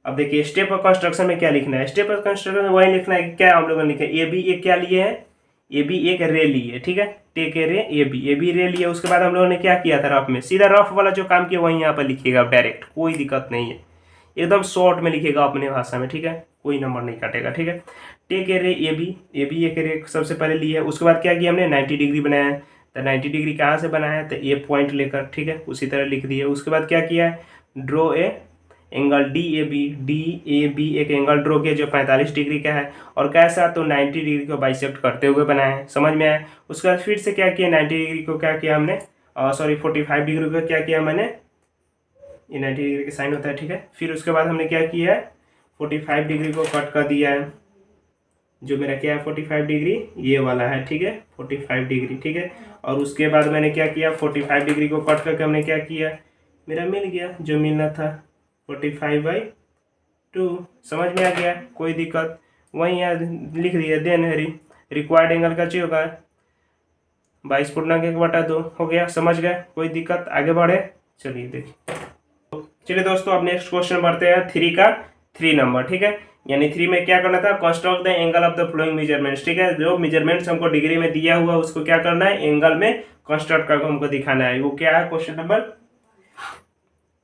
अब देखिए स्टेप ऑफ कंस्ट्रक्शन में क्या लिखना है, स्टेप ऑफ कंस्ट्रक्शन में वही लिखना है कि क्या हम लोगों ने लिखा है, ए बी एक क्या लिए है, ए बी एक रे लिए। ठीक है, take a ray, A B रे लिए। उसके बाद हम लोगों ने क्या किया था रफ में, सीधा रफ वाला जो काम किया वही यहाँ पर लिखिएगा डायरेक्ट, कोई दिक्कत नहीं है, एकदम शॉर्ट में लिखिएगा अपने भाषा में। ठीक है, कोई नंबर नहीं काटेगा। ठीक है, take a ray A B एक रे सबसे पहले ली है। उसके बाद क्या किया हमने 90 डिग्री बनाया है, तो 90 डिग्री कहाँ से बनाया है, तो ए पॉइंट लेकर। ठीक है, उसी तरह लिख दिया। उसके बाद क्या किया है draw a angle D A B एक एंगल ड्रॉ किया जो 45 डिग्री का है, और कैसा तो 90 डिग्री को बाइसेक्ट करते हुए बनाया है, समझ में आया। उसके बाद फिर से क्या किया 90 डिग्री को क्या किया हमने, सॉरी 45 डिग्री को क्या किया मैंने, ये 90 डिग्री का साइन होता है। ठीक है, फिर उसके बाद हमने क्या किया है 45 डिग्री को कट कर दिया है, जो मेरा क्या है 45 डिग्री ये वाला है। ठीक है, 45 डिग्री। ठीक है, और उसके बाद मैंने क्या किया 45 डिग्री को कट करके हमने क्या किया, मेरा मिल गया जो मिलना था 45/2, समझ में आ गया, कोई दिक्कत। वहीं यहाँ लिख दिया देन रिक्वायर्ड एंगल का चाहिए होगा 22/1/2 हो गया, समझ गए, कोई दिक्कत, आगे बढ़े। चलिए देखिए, चलिए दोस्तों अब नेक्स्ट क्वेश्चन बढ़ते हैं 3 का 3 नंबर। ठीक है, यानी 3 में क्या करना था construct the angle of the flowing measurements. ठीक है, जो मेजरमेंट्स हमको डिग्री में दिया हुआ उसको क्या करना है एंगल में कंस्ट्रक्ट करके हमको दिखाना है। वो क्या है क्वेश्चन नंबर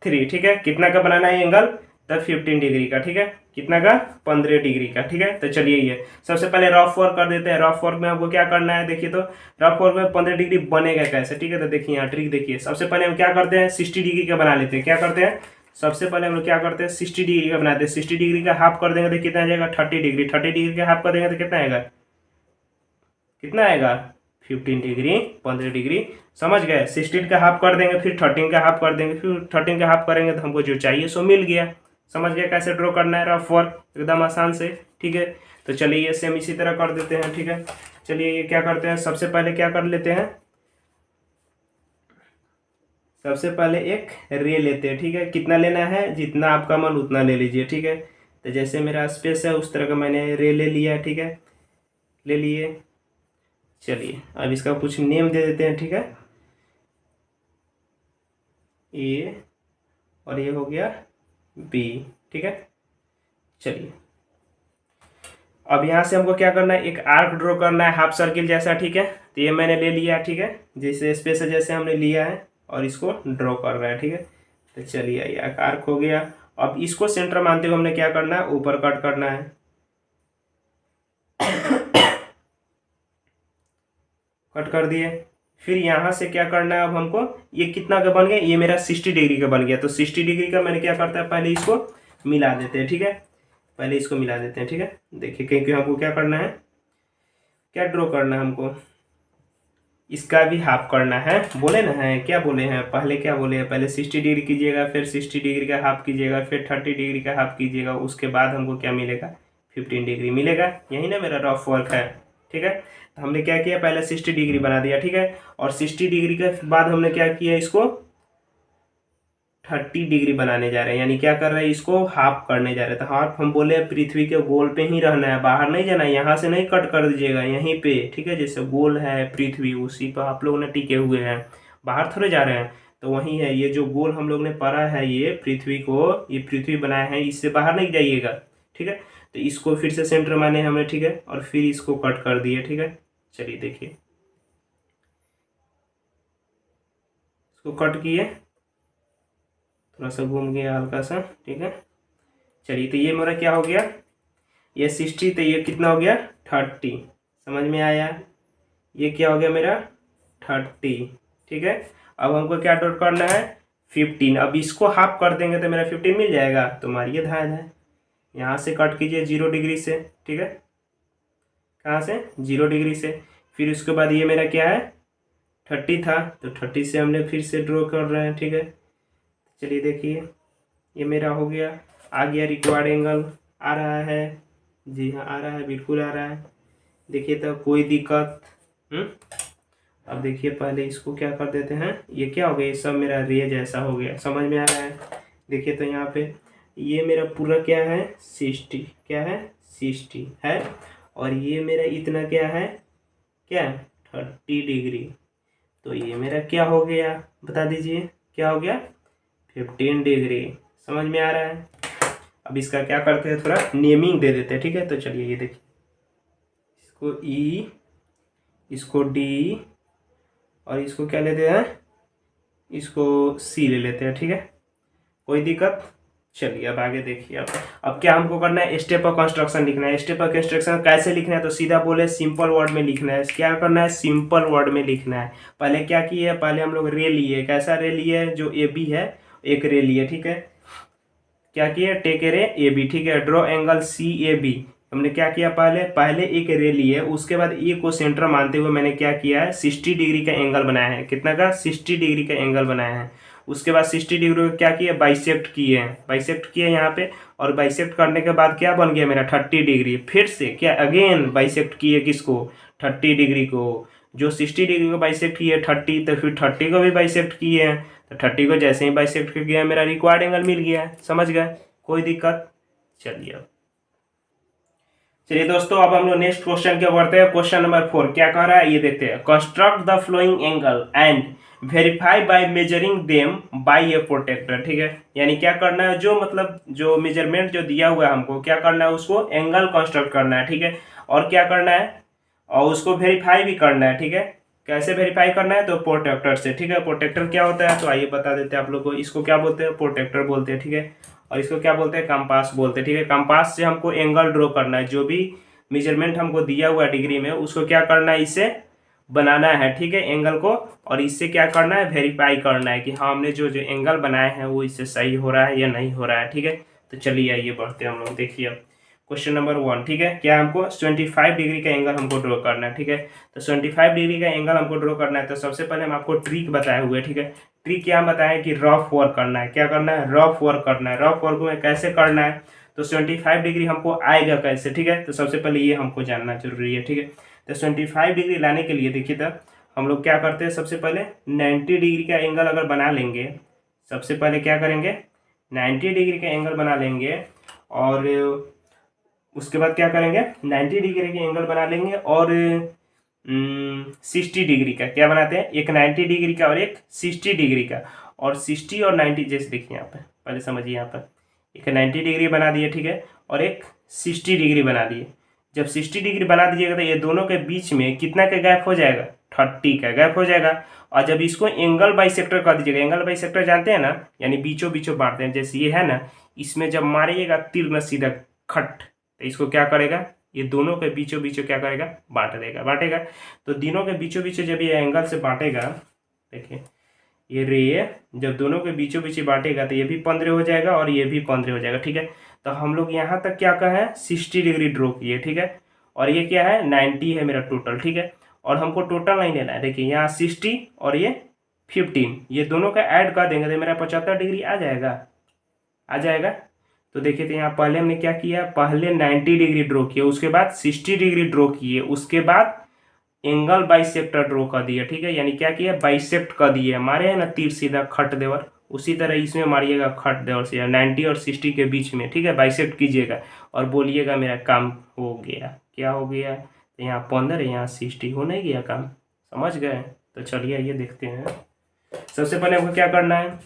3। ठीक है, कितना का बनाना है एंगल, तब 15 डिग्री का। ठीक है, कितना का 15 डिग्री का। ठीक है, तो चलिए ये सबसे पहले रफ वर्क कर देते हैं। रफ वर्क में हमको क्या करना है देखिए, तो रफ वर्क में 15 डिग्री बनेगा कैसे। ठीक है, तो देखिए यहाँ ट्रिक देखिए, सबसे पहले हम क्या करते हैं 60 डिग्री का बना लेते हैं। क्या करते हैं सबसे पहले हम लोग क्या करते हैं 60 डिग्री का बनाते हैं। 60 डिग्री का हाफ कर देंगे तो कितना आ जाएगा 30 डिग्री। 30 डिग्री का हाफ कर देंगे तो कितना आएगा, कितना आएगा 15 डिग्री 15 डिग्री, समझ गए। 16 का हाफ कर देंगे, फिर 13 का हाफ कर देंगे, फिर 13 का हाफ करेंगे तो हमको जो चाहिए सो मिल गया। समझ गए कैसे ड्रॉ करना है रफ वर्क, एकदम आसान से। ठीक है, तो चलिए ये सेम इसी तरह कर देते हैं। ठीक है, चलिए ये क्या करते हैं सबसे पहले क्या कर लेते हैं, सबसे पहले एक रे लेते हैं। ठीक है, कितना लेना है जितना आपका मन उतना ले लीजिए। ठीक है, तो जैसे मेरा स्पेस है उस तरह का मैंने रे ले लिया। ठीक है, ले लिए। चलिए अब इसका कुछ नेम दे देते हैं। ठीक है, ए और ये हो गया बी। ठीक है, चलिए अब यहाँ से हमको क्या करना है एक आर्क ड्रॉ करना है हाफ सर्किल जैसा। ठीक है, तो ये मैंने ले लिया। ठीक है, जैसे स्पेस है जैसे हमने लिया है और इसको ड्रॉ कर रहा है। ठीक है, तो चलिए ये आर्क हो गया। अब इसको सेंटर मानते हुए हमने क्या करना है ऊपर कट करना है। कट कर दिए, फिर यहाँ से क्या करना है अब हमको, ये कितना का बन गया, ये मेरा 60 डिग्री का बन गया। तो 60 डिग्री का मैंने क्या करता है पहले इसको मिला देते हैं। ठीक है, पहले इसको मिला देते हैं। ठीक है, देखिए क्योंकि हमको क्या करना है, क्या ड्रॉ करना है हमको, इसका भी हाफ करना है। बोले ना है क्या बोले हैं पहले, क्या बोले हैं पहले 60 डिग्री कीजिएगा, फिर 60 डिग्री का हाफ कीजिएगा, फिर 30 डिग्री का हाफ कीजिएगा, उसके बाद हमको क्या मिलेगा 15 डिग्री मिलेगा। यही ना मेरा रफ वर्क है। ठीक है, तो हमने क्या किया पहले 60 डिग्री बना दिया। ठीक है, और 60 डिग्री के बाद हमने क्या किया इसको 30 डिग्री बनाने जा रहे हैं, यानी क्या कर रहे हैं इसको हाफ करने जा रहे हैं। तो हाफ हम बोले पृथ्वी के गोल पे ही रहना है, बाहर नहीं जाना है, यहाँ से नहीं कट कर दीजिएगा यहीं पे। ठीक है, जैसे गोल है पृथ्वी उसी पर आप लोग ने टिके हुए हैं, बाहर थोड़े जा रहे हैं। तो वही है ये जो गोल हम लोग ने पढ़ा है ये पृथ्वी को, ये पृथ्वी बनाया है, इससे बाहर नहीं जाइएगा। ठीक है। तो इसको फिर से सेंटर माने हमने, ठीक है, और फिर इसको कट कर दिए, ठीक है। चलिए देखिए, इसको कट किए, थोड़ा सा घूम गया हल्का सा, ठीक है। चलिए, तो ये मेरा क्या हो गया, ये 60, तो ये कितना हो गया 30, समझ में आया। ये क्या हो गया मेरा 30, ठीक है। अब हमको क्या डॉट करना है 15, अब इसको हाफ कर देंगे तो मेरा 15 मिल जाएगा। तो मारिए धाए धाए, यहाँ से कट कीजिए 0 डिग्री से, ठीक है। कहाँ से 0 डिग्री से। फिर उसके बाद ये मेरा क्या है 30 था, तो 30 से हमने फिर से ड्रॉ कर रहे हैं, ठीक है। चलिए देखिए, ये मेरा हो गया, आ गया रिक्वायर्ड एंगल, आ रहा है, जी हाँ आ रहा है, बिल्कुल आ रहा है। देखिए तो कोई दिक्कत। अब देखिए, पहले इसको क्या कर देते हैं, ये क्या हो गया, ये सब मेरा रे जैसा हो गया, समझ में आ रहा है। देखिए तो यहाँ पे ये मेरा पूरा क्या है 60, क्या है 60 है, और ये मेरा इतना क्या है, क्या 30 डिग्री। तो ये मेरा क्या हो गया, बता दीजिए क्या हो गया 15 डिग्री, समझ में आ रहा है। अब इसका क्या करते हैं, थोड़ा नेमिंग दे देते हैं, ठीक है। तो चलिए ये देखिए, इसको ई, इसको डी, और इसको क्या लेते हैं, इसको सी ले लेते हैं, ठीक है। कोई दिक्कत। चलिए अब आगे देखिए, अब क्या हमको करना है, स्टेप ऑफ कंस्ट्रक्शन लिखना है। स्टेप ऑफ कंस्ट्रक्शन कैसे लिखना है, तो सीधा बोले सिंपल वर्ड में लिखना है। क्या करना है, सिंपल वर्ड में लिखना है। पहले क्या किए, पहले हम लोग रे लिए, कैसा रे लिए, जो ए बी है एक रे लिए, ठीक है। क्या किए, take a ray A B, ठीक है। Draw angle C A B, हमने क्या किया, पहले एक रे लिए, उसके बाद ए को सेंटर मानते हुए मैंने क्या किया है 60 डिग्री का एंगल बनाया है। कितना का 60 डिग्री का एंगल बनाया है। उसके बाद 60 डिग्री को क्या किया, बाइसेक्ट किए हैं, बाइसेक्ट किए यहाँ पे। और बाइसेक्ट करने के बाद क्या बन गया मेरा 30 डिग्री। फिर से क्या अगेन बाइसेक्ट किए, किसको 30 डिग्री को। जो 60 डिग्री को बाइसेक्ट किए 30, तो फिर 30 को भी बाइसेक्ट किए हैं। तो 30 को जैसे ही बाइसेक्ट कर गया मेरा रिक्वायर्ड एंगल मिल गया है, समझ गए, कोई दिक्कत। चलिए अब चलिए दोस्तों, अब हम लोग नेक्स्ट क्वेश्चन के बढ़ते हैं। क्वेश्चन नंबर 4 क्या कह रहा है, ये देखते हैं। Construct the following angle and verify by measuring them by a protractor, ठीक है। यानी क्या करना है, जो मतलब जो मेजरमेंट जो दिया हुआ है हमको, क्या करना है, उसको एंगल कंस्ट्रक्ट करना है, ठीक है। और क्या करना है, और उसको वेरीफाई भी करना है, ठीक है। कैसे वेरीफाई करना है, तो प्रोटेक्टर से, ठीक है। प्रोटेक्टर क्या होता है, तो आइए बता देते हैं आप लोग को। इसको क्या बोलते हैं, प्रोटेक्टर बोलते हैं, ठीक है। और इसको क्या बोलते हैं, कंपास बोलते हैं, ठीक है। कंपास से हमको एंगल ड्रॉ करना है, जो भी मेजरमेंट हमको दिया हुआ डिग्री में, उसको क्या करना है, इससे बनाना है, ठीक है, एंगल को। और इससे क्या करना है, वेरीफाई करना है कि हाँ हमने जो जो एंगल बनाए हैं वो इससे सही हो रहा है या नहीं हो रहा है, ठीक है। तो चलिए आइए बढ़ते हैं हम लोग, देखिए अब क्वेश्चन नंबर 1, ठीक है। क्या हमको 25 डिग्री का एंगल हमको ड्रॉ करना है, ठीक है। तो 25 डिग्री का एंगल हमको ड्रॉ करना है, तो सबसे पहले हम आपको ट्रिक बताए हुए, ठीक है। ट्रिक क्या हम बताएं कि रफ वर्क करना है, क्या करना है, रफ वर्क करना है। रफ वर्क में कैसे करना है, तो 25 डिग्री हमको आएगा कैसे, ठीक है। तो सबसे पहले ये हमको जानना जरूरी है, ठीक है। तो 25 डिग्री लाने के लिए देखिए, तो हम लोग क्या करते हैं, सबसे पहले 90 डिग्री का एंगल अगर बना लेंगे, सबसे पहले क्या करेंगे 90 डिग्री का एंगल बना लेंगे। और उसके बाद क्या करेंगे 90 डिग्री के एंगल बना लेंगे, और 60 डिग्री का क्या बनाते हैं, एक 90 डिग्री का और एक 60 डिग्री का। और 60 और 90 जैसे देखिए यहाँ पर, पहले समझिए, यहाँ पर एक 90 डिग्री बना दिए, ठीक है, और एक 60 डिग्री बना दिए। जब 60 डिग्री बना दीजिएगा तो ये दोनों के बीच में कितना का गैप हो जाएगा, 30 का गैप हो जाएगा। और जब इसको एंगल बाइसेक्टर कर दीजिएगा, एंगल बाइसेक्टर जानते हैं ना, यानी बीचों बीचों बांटते हैं, जैसे ये है ना, इसमें जब मारिएगा तीर में सीधा खट, तो इसको क्या करेगा, ये दोनों के बीचों बीचों क्या करेगा, बांट देगा, बांटेगा। तो दोनों के बीचों बीचों जब ये एंगल से बांटेगा, देखिए ये रे जब दोनों के बीचों बीच बांटेगा तो ये भी 15 हो जाएगा और ये भी 15 हो जाएगा, ठीक है। तो हम लोग यहाँ तक क्या कहा है 60 डिग्री ड्रॉ किए, ठीक है। और ये क्या है 90 है मेरा टोटल, ठीक है। और हमको टोटल नहीं लेना है, देखिए यहाँ 60 और ये 15, ये दोनों का ऐड कर देंगे तो मेरा 75 डिग्री आ जाएगा, आ जाएगा। तो देखिए, तो यहाँ पहले हमने क्या किया, पहले 90 डिग्री ड्रॉ किया, उसके बाद 60 डिग्री ड्रॉ किए, उसके बाद एंगल बाइसेक्टर ड्रॉ कर दिया, ठीक है। यानी क्या किया, बाइसेक्ट कर दिए, हमारे है ना तीर सीधा खट देवर, उसी तरह इसमें मारिएगा खट देवर से 90 और 60 के बीच में, ठीक है, बाइसेक्ट कीजिएगा और बोलिएगा मेरा काम हो गया। क्या हो गया, तो यहाँ 15 यहाँ 60 हो नहीं गया काम, समझ गए। तो चलिए ये देखते हैं, सबसे पहले हमको क्या करना है,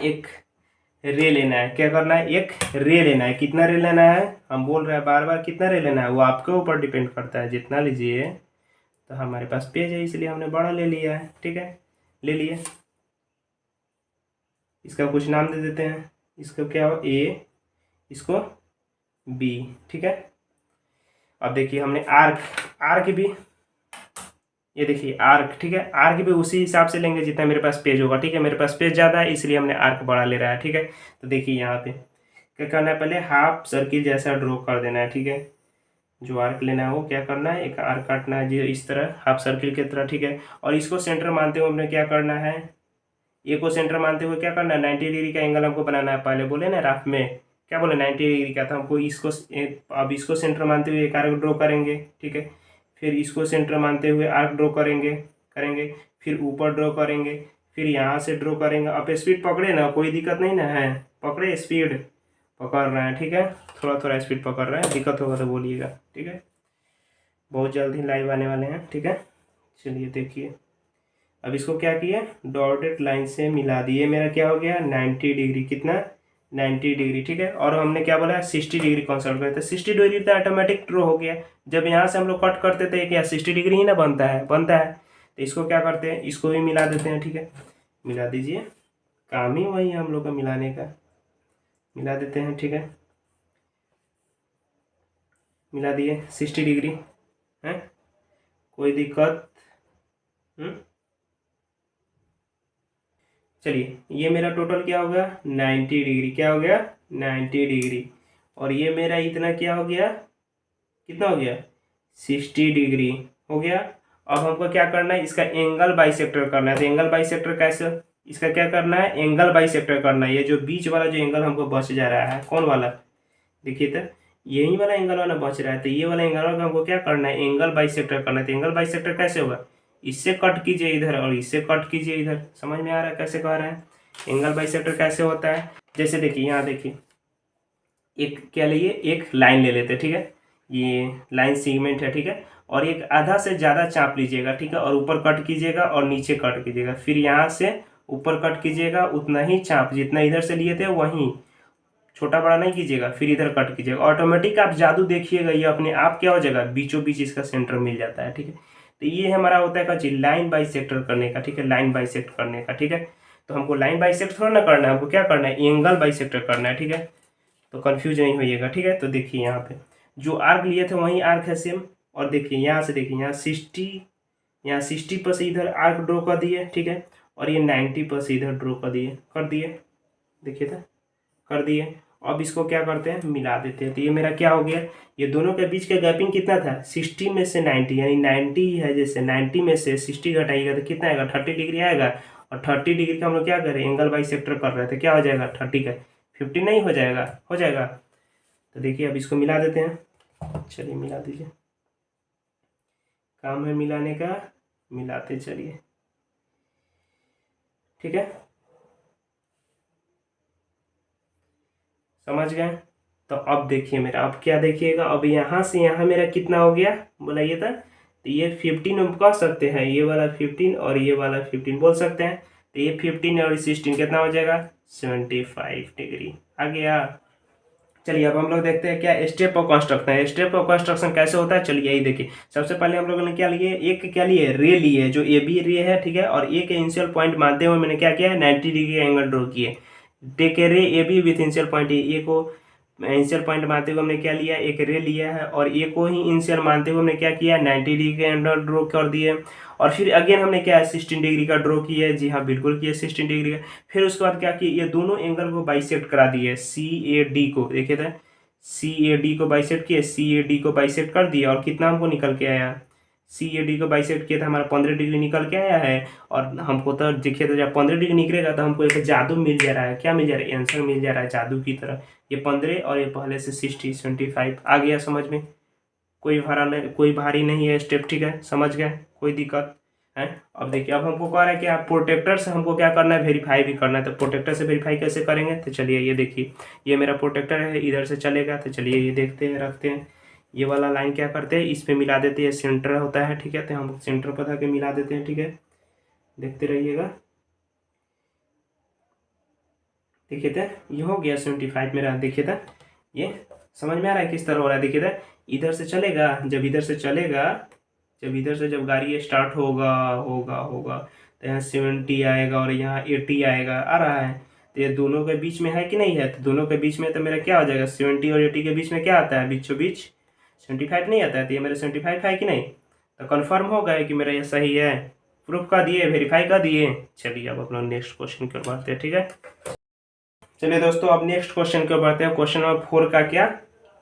एक रे लेना है। क्या करना है, एक रे लेना है। कितना रे लेना है, हम बोल रहे हैं बार बार कितना रे लेना है, वो आपके ऊपर डिपेंड करता है, जितना लीजिए। तो हमारे पास पेज है इसलिए हमने बड़ा ले लिया है, ठीक है, ले लिए। इसका कुछ नाम दे देते हैं, इसको क्या हो, ए, इसको बी, ठीक है। अब देखिए हमने आर्क, आर्क भी, ये देखिए आर्क, ठीक है, आर्क भी उसी हिसाब से लेंगे जितना मेरे पास पेज होगा, ठीक है। मेरे पास पेज ज़्यादा है इसलिए हमने आर्क बड़ा ले रहा है, ठीक है। तो देखिए यहाँ पे क्या करना है, पहले हाफ सर्किल जैसा ड्रॉ कर देना है, ठीक है। जो आर्क लेना है वो क्या करना है, एक आर्क काटना है जो इस तरह हाफ सर्किल की तरह, ठीक है। और इसको सेंटर मानते हुए हमने क्या करना है, ए को सेंटर मानते हुए क्या करना है, 90 डिग्री का एंगल हमको बनाना है। पहले बोले ना राफ में क्या बोले, 90 डिग्री का, तो हमको इसको अब इसको सेंटर मानते हुए एक आर्क ड्रॉ करेंगे, ठीक है। फिर इसको सेंटर मानते हुए आर्क ड्रॉ करेंगे करेंगे फिर ऊपर ड्रॉ करेंगे, फिर यहाँ से ड्रॉ करेंगे। अब स्पीड पकड़े ना, कोई दिक्कत नहीं ना है, पकड़े, स्पीड पकड़ रहे हैं, ठीक है। थोड़ा थोड़ा स्पीड पकड़ रहे हैं, दिक्कत होगा तो बोलिएगा, ठीक है। बहुत जल्द ही लाइव आने वाले हैं, ठीक है। चलिए देखिए, अब इसको क्या किए, डॉटेड लाइन से मिला दिए। मेरा क्या हो गया, 90 डिग्री, कितना, 90 डिग्री, ठीक है। और हमने क्या बोला, 60 डिग्री कंसल्ट करते, 60 डिग्री तो ऑटोमेटिक ड्रॉ हो गया। जब यहाँ से हम लोग कट करते थे क्या 60 डिग्री ही ना बनता है। तो इसको क्या करते हैं, इसको भी मिला देते हैं, ठीक है। मिला दीजिए, काम ही वही है हम लोग का मिलाने का, मिला देते हैं, ठीक है। मिला दिए 60 डिग्री है, कोई दिक्कत। चलिए ये मेरा टोटल क्या हो गया, 90 डिग्री, क्या हो गया, 90 डिग्री। और ये मेरा इतना क्या हो गया, कितना हो गया, 60 डिग्री हो गया। अब हमको क्या करना है, इसका एंगल बाइसेक्टर करना है। तो एंगल बाइसेक्टर कैसे, इसका क्या करना है, एंगल बाइसेक्टर करना है। ये जो बीच वाला जो एंगल हमको बच जा रहा है, कौन वाला, देखिए तो यही वाला एंगल वाला बच रहा है। तो ये वाला एंगल वाला हमको क्या करना है, एंगल बाइसेक्टर करना है। तो एंगल बाइसेक्टर कैसे होगा, इससे कट कीजिए इधर और इससे कट कीजिए इधर। समझ में आ रहा है कैसे कह रहे हैं, एंगल बाइसेक्टर कैसे होता है। जैसे देखिए यहाँ देखिए, एक क्या लिए, एक लाइन ले लेते हैं, ठीक है। ये लाइन सीगमेंट है, ठीक है। और एक आधा से ज़्यादा चाप लीजिएगा, ठीक है, और ऊपर कट कीजिएगा और नीचे कट कीजिएगा। फिर यहाँ से ऊपर कट कीजिएगा, उतना ही चाप जितना इधर से लिए थे वहीं, छोटा बड़ा नहीं कीजिएगा। फिर इधर कट कीजिएगा, ऑटोमेटिक आप जादू देखिएगा, ये अपने आप क्या हो जाएगा, बीचों बीच इसका सेंटर मिल जाता है, ठीक है। तो ये हमारा होता है चीज लाइन बाइसेक्टर करने का, ठीक है, लाइन बाइसेक्ट करने का, ठीक है। तो हमको लाइन बाइसेक्ट थोड़ा ना करना है, हमको क्या करना है, एंगल बाइसेक्टर करना है, ठीक है। तो कंफ्यूज नहीं होइएगा, ठीक है। तो देखिए यहाँ पे जो आर्क लिए थे वही आर्क है सेम। और देखिए यहाँ से, देखिए यहाँ 60, यहाँ 60 पर से इधर आर्क ड्रॉ कर दिए, ठीक है। और ये 90 पर से इधर ड्रॉ कर दिए, देखिए था, कर दिए। अब इसको क्या करते हैं, मिला देते हैं। तो ये मेरा क्या हो गया, ये दोनों के बीच का गैपिंग कितना था, 60 में से 90, यानी 90 है, जैसे 90 में से 60 घटाइएगा तो कितना आएगा, 30 डिग्री आएगा। और 30 डिग्री का हम लोग क्या करें, एंगल बाइसेक्टर कर रहे थे, क्या हो जाएगा 30 का 50 नहीं हो जाएगा, हो जाएगा। तो देखिए अब इसको मिला देते हैं, चलिए मिला दीजिए, काम है मिलाने का, मिलाते चलिए, ठीक है, समझ गए। तो अब देखिए मेरा, अब क्या देखिएगा, अब यहाँ से यहाँ मेरा कितना हो गया, बोलाइए तो ये 15 हम कह सकते हैं, ये वाला 15 और ये वाला 15 बोल सकते हैं। तो ये 15 और 16 कितना हो जाएगा, 75 डिग्री आ गया। चलिए अब हम लोग देखते हैं क्या स्टेप ऑफ कंस्ट्रक्शन है। स्टेप ऑफ कंस्ट्रक्शन कैसे होता है, चलिए यही देखिए। सबसे पहले हम लोगों ने क्या लिए, एक क्या लिए, रे लिए, जो ए बी रे है, ठीक है। और ए के इनिशियल पॉइंट मानते हुए मैंने क्या किया, 90 डिग्री एंगल ड्रॉ किए। Take a ray A B with initial point ए को इनिशियल पॉइंट मानते हुए हमने क्या लिया, एक रे लिया है। और ए को ही इनिशियल मानते हुए हमने क्या किया, 90 डिग्री का एंगल ड्रॉ कर दिए। और फिर अगेन हमने क्या 16 डिग्री का ड्रॉ किया है, जी हाँ बिल्कुल किया 16 डिग्री का। फिर उसके बाद क्या किया, ये दोनों एंगल को बाइसेक्ट करा दिए, सी ए डी को, देखिए था, सी ए डी को बाइसेक्ट किए, सी ए डी को बाइसेक्ट कर दिया। और कितना हमको निकल के आया, सी ए डी को बाइसेक्ट किया था, हमारा 15 डिग्री निकल के आया है। और हमको तो देखिए, तो जब 15 डिग्री निकलेगा तो हमको एक जादू मिल जा रहा है, क्या मिल जा रहा है, आंसर मिल जा रहा है जादू की तरह। ये 15 और ये पहले से 60 75 आ गया समझ में, कोई भारी नहीं है स्टेप, ठीक है, समझ गए, कोई दिक्कत है। अब देखिए, अब हमको कह रहा है कि आप प्रोटेक्टर से हमको क्या करना है, वेरीफाई भी करना है। तो प्रोटेक्टर से वेरीफाई कैसे करेंगे, तो चलिए ये देखिए, ये मेरा प्रोटेक्टर है, इधर से चलेगा। तो चलिए ये देखते हैं, रखते हैं, ये वाला लाइन क्या करते हैं, इस पे मिला देते हैं, सेंटर होता है, ठीक है। तो हम सेंटर पर आके मिला देते हैं, ठीक है, देखते रहिएगा। देखिए था, ये हो गया 75 मेरा। देखिए था, ये समझ में आ रहा है किस तरह हो रहा है। देखिए था, इधर से चलेगा, जब इधर से चलेगा, जब इधर से जब गाड़ी स्टार्ट होगा होगा होगा तो यहाँ 70 आएगा और यहाँ 80 आएगा, आ रहा है। तो ये दोनों के बीच में है कि नहीं है? तो दोनों के बीच में तो मेरा क्या हो जाएगा, 70 और 80 के बीच में क्या आता है, बीचों बीच 75 नहीं आता है। तो ये मेरा 75 है कि नहीं? तो कन्फर्म हो गया कि मेरा ये सही है। प्रूफ कर दिए, वेरीफाई कर दिए। चलिए अब अपना नेक्स्ट क्वेश्चन की ओर बढ़ते हैं, ठीक है। चलिए दोस्तों, अब नेक्स्ट क्वेश्चन की ओर बढ़ते हैं। क्वेश्चन नंबर 4 का क्या,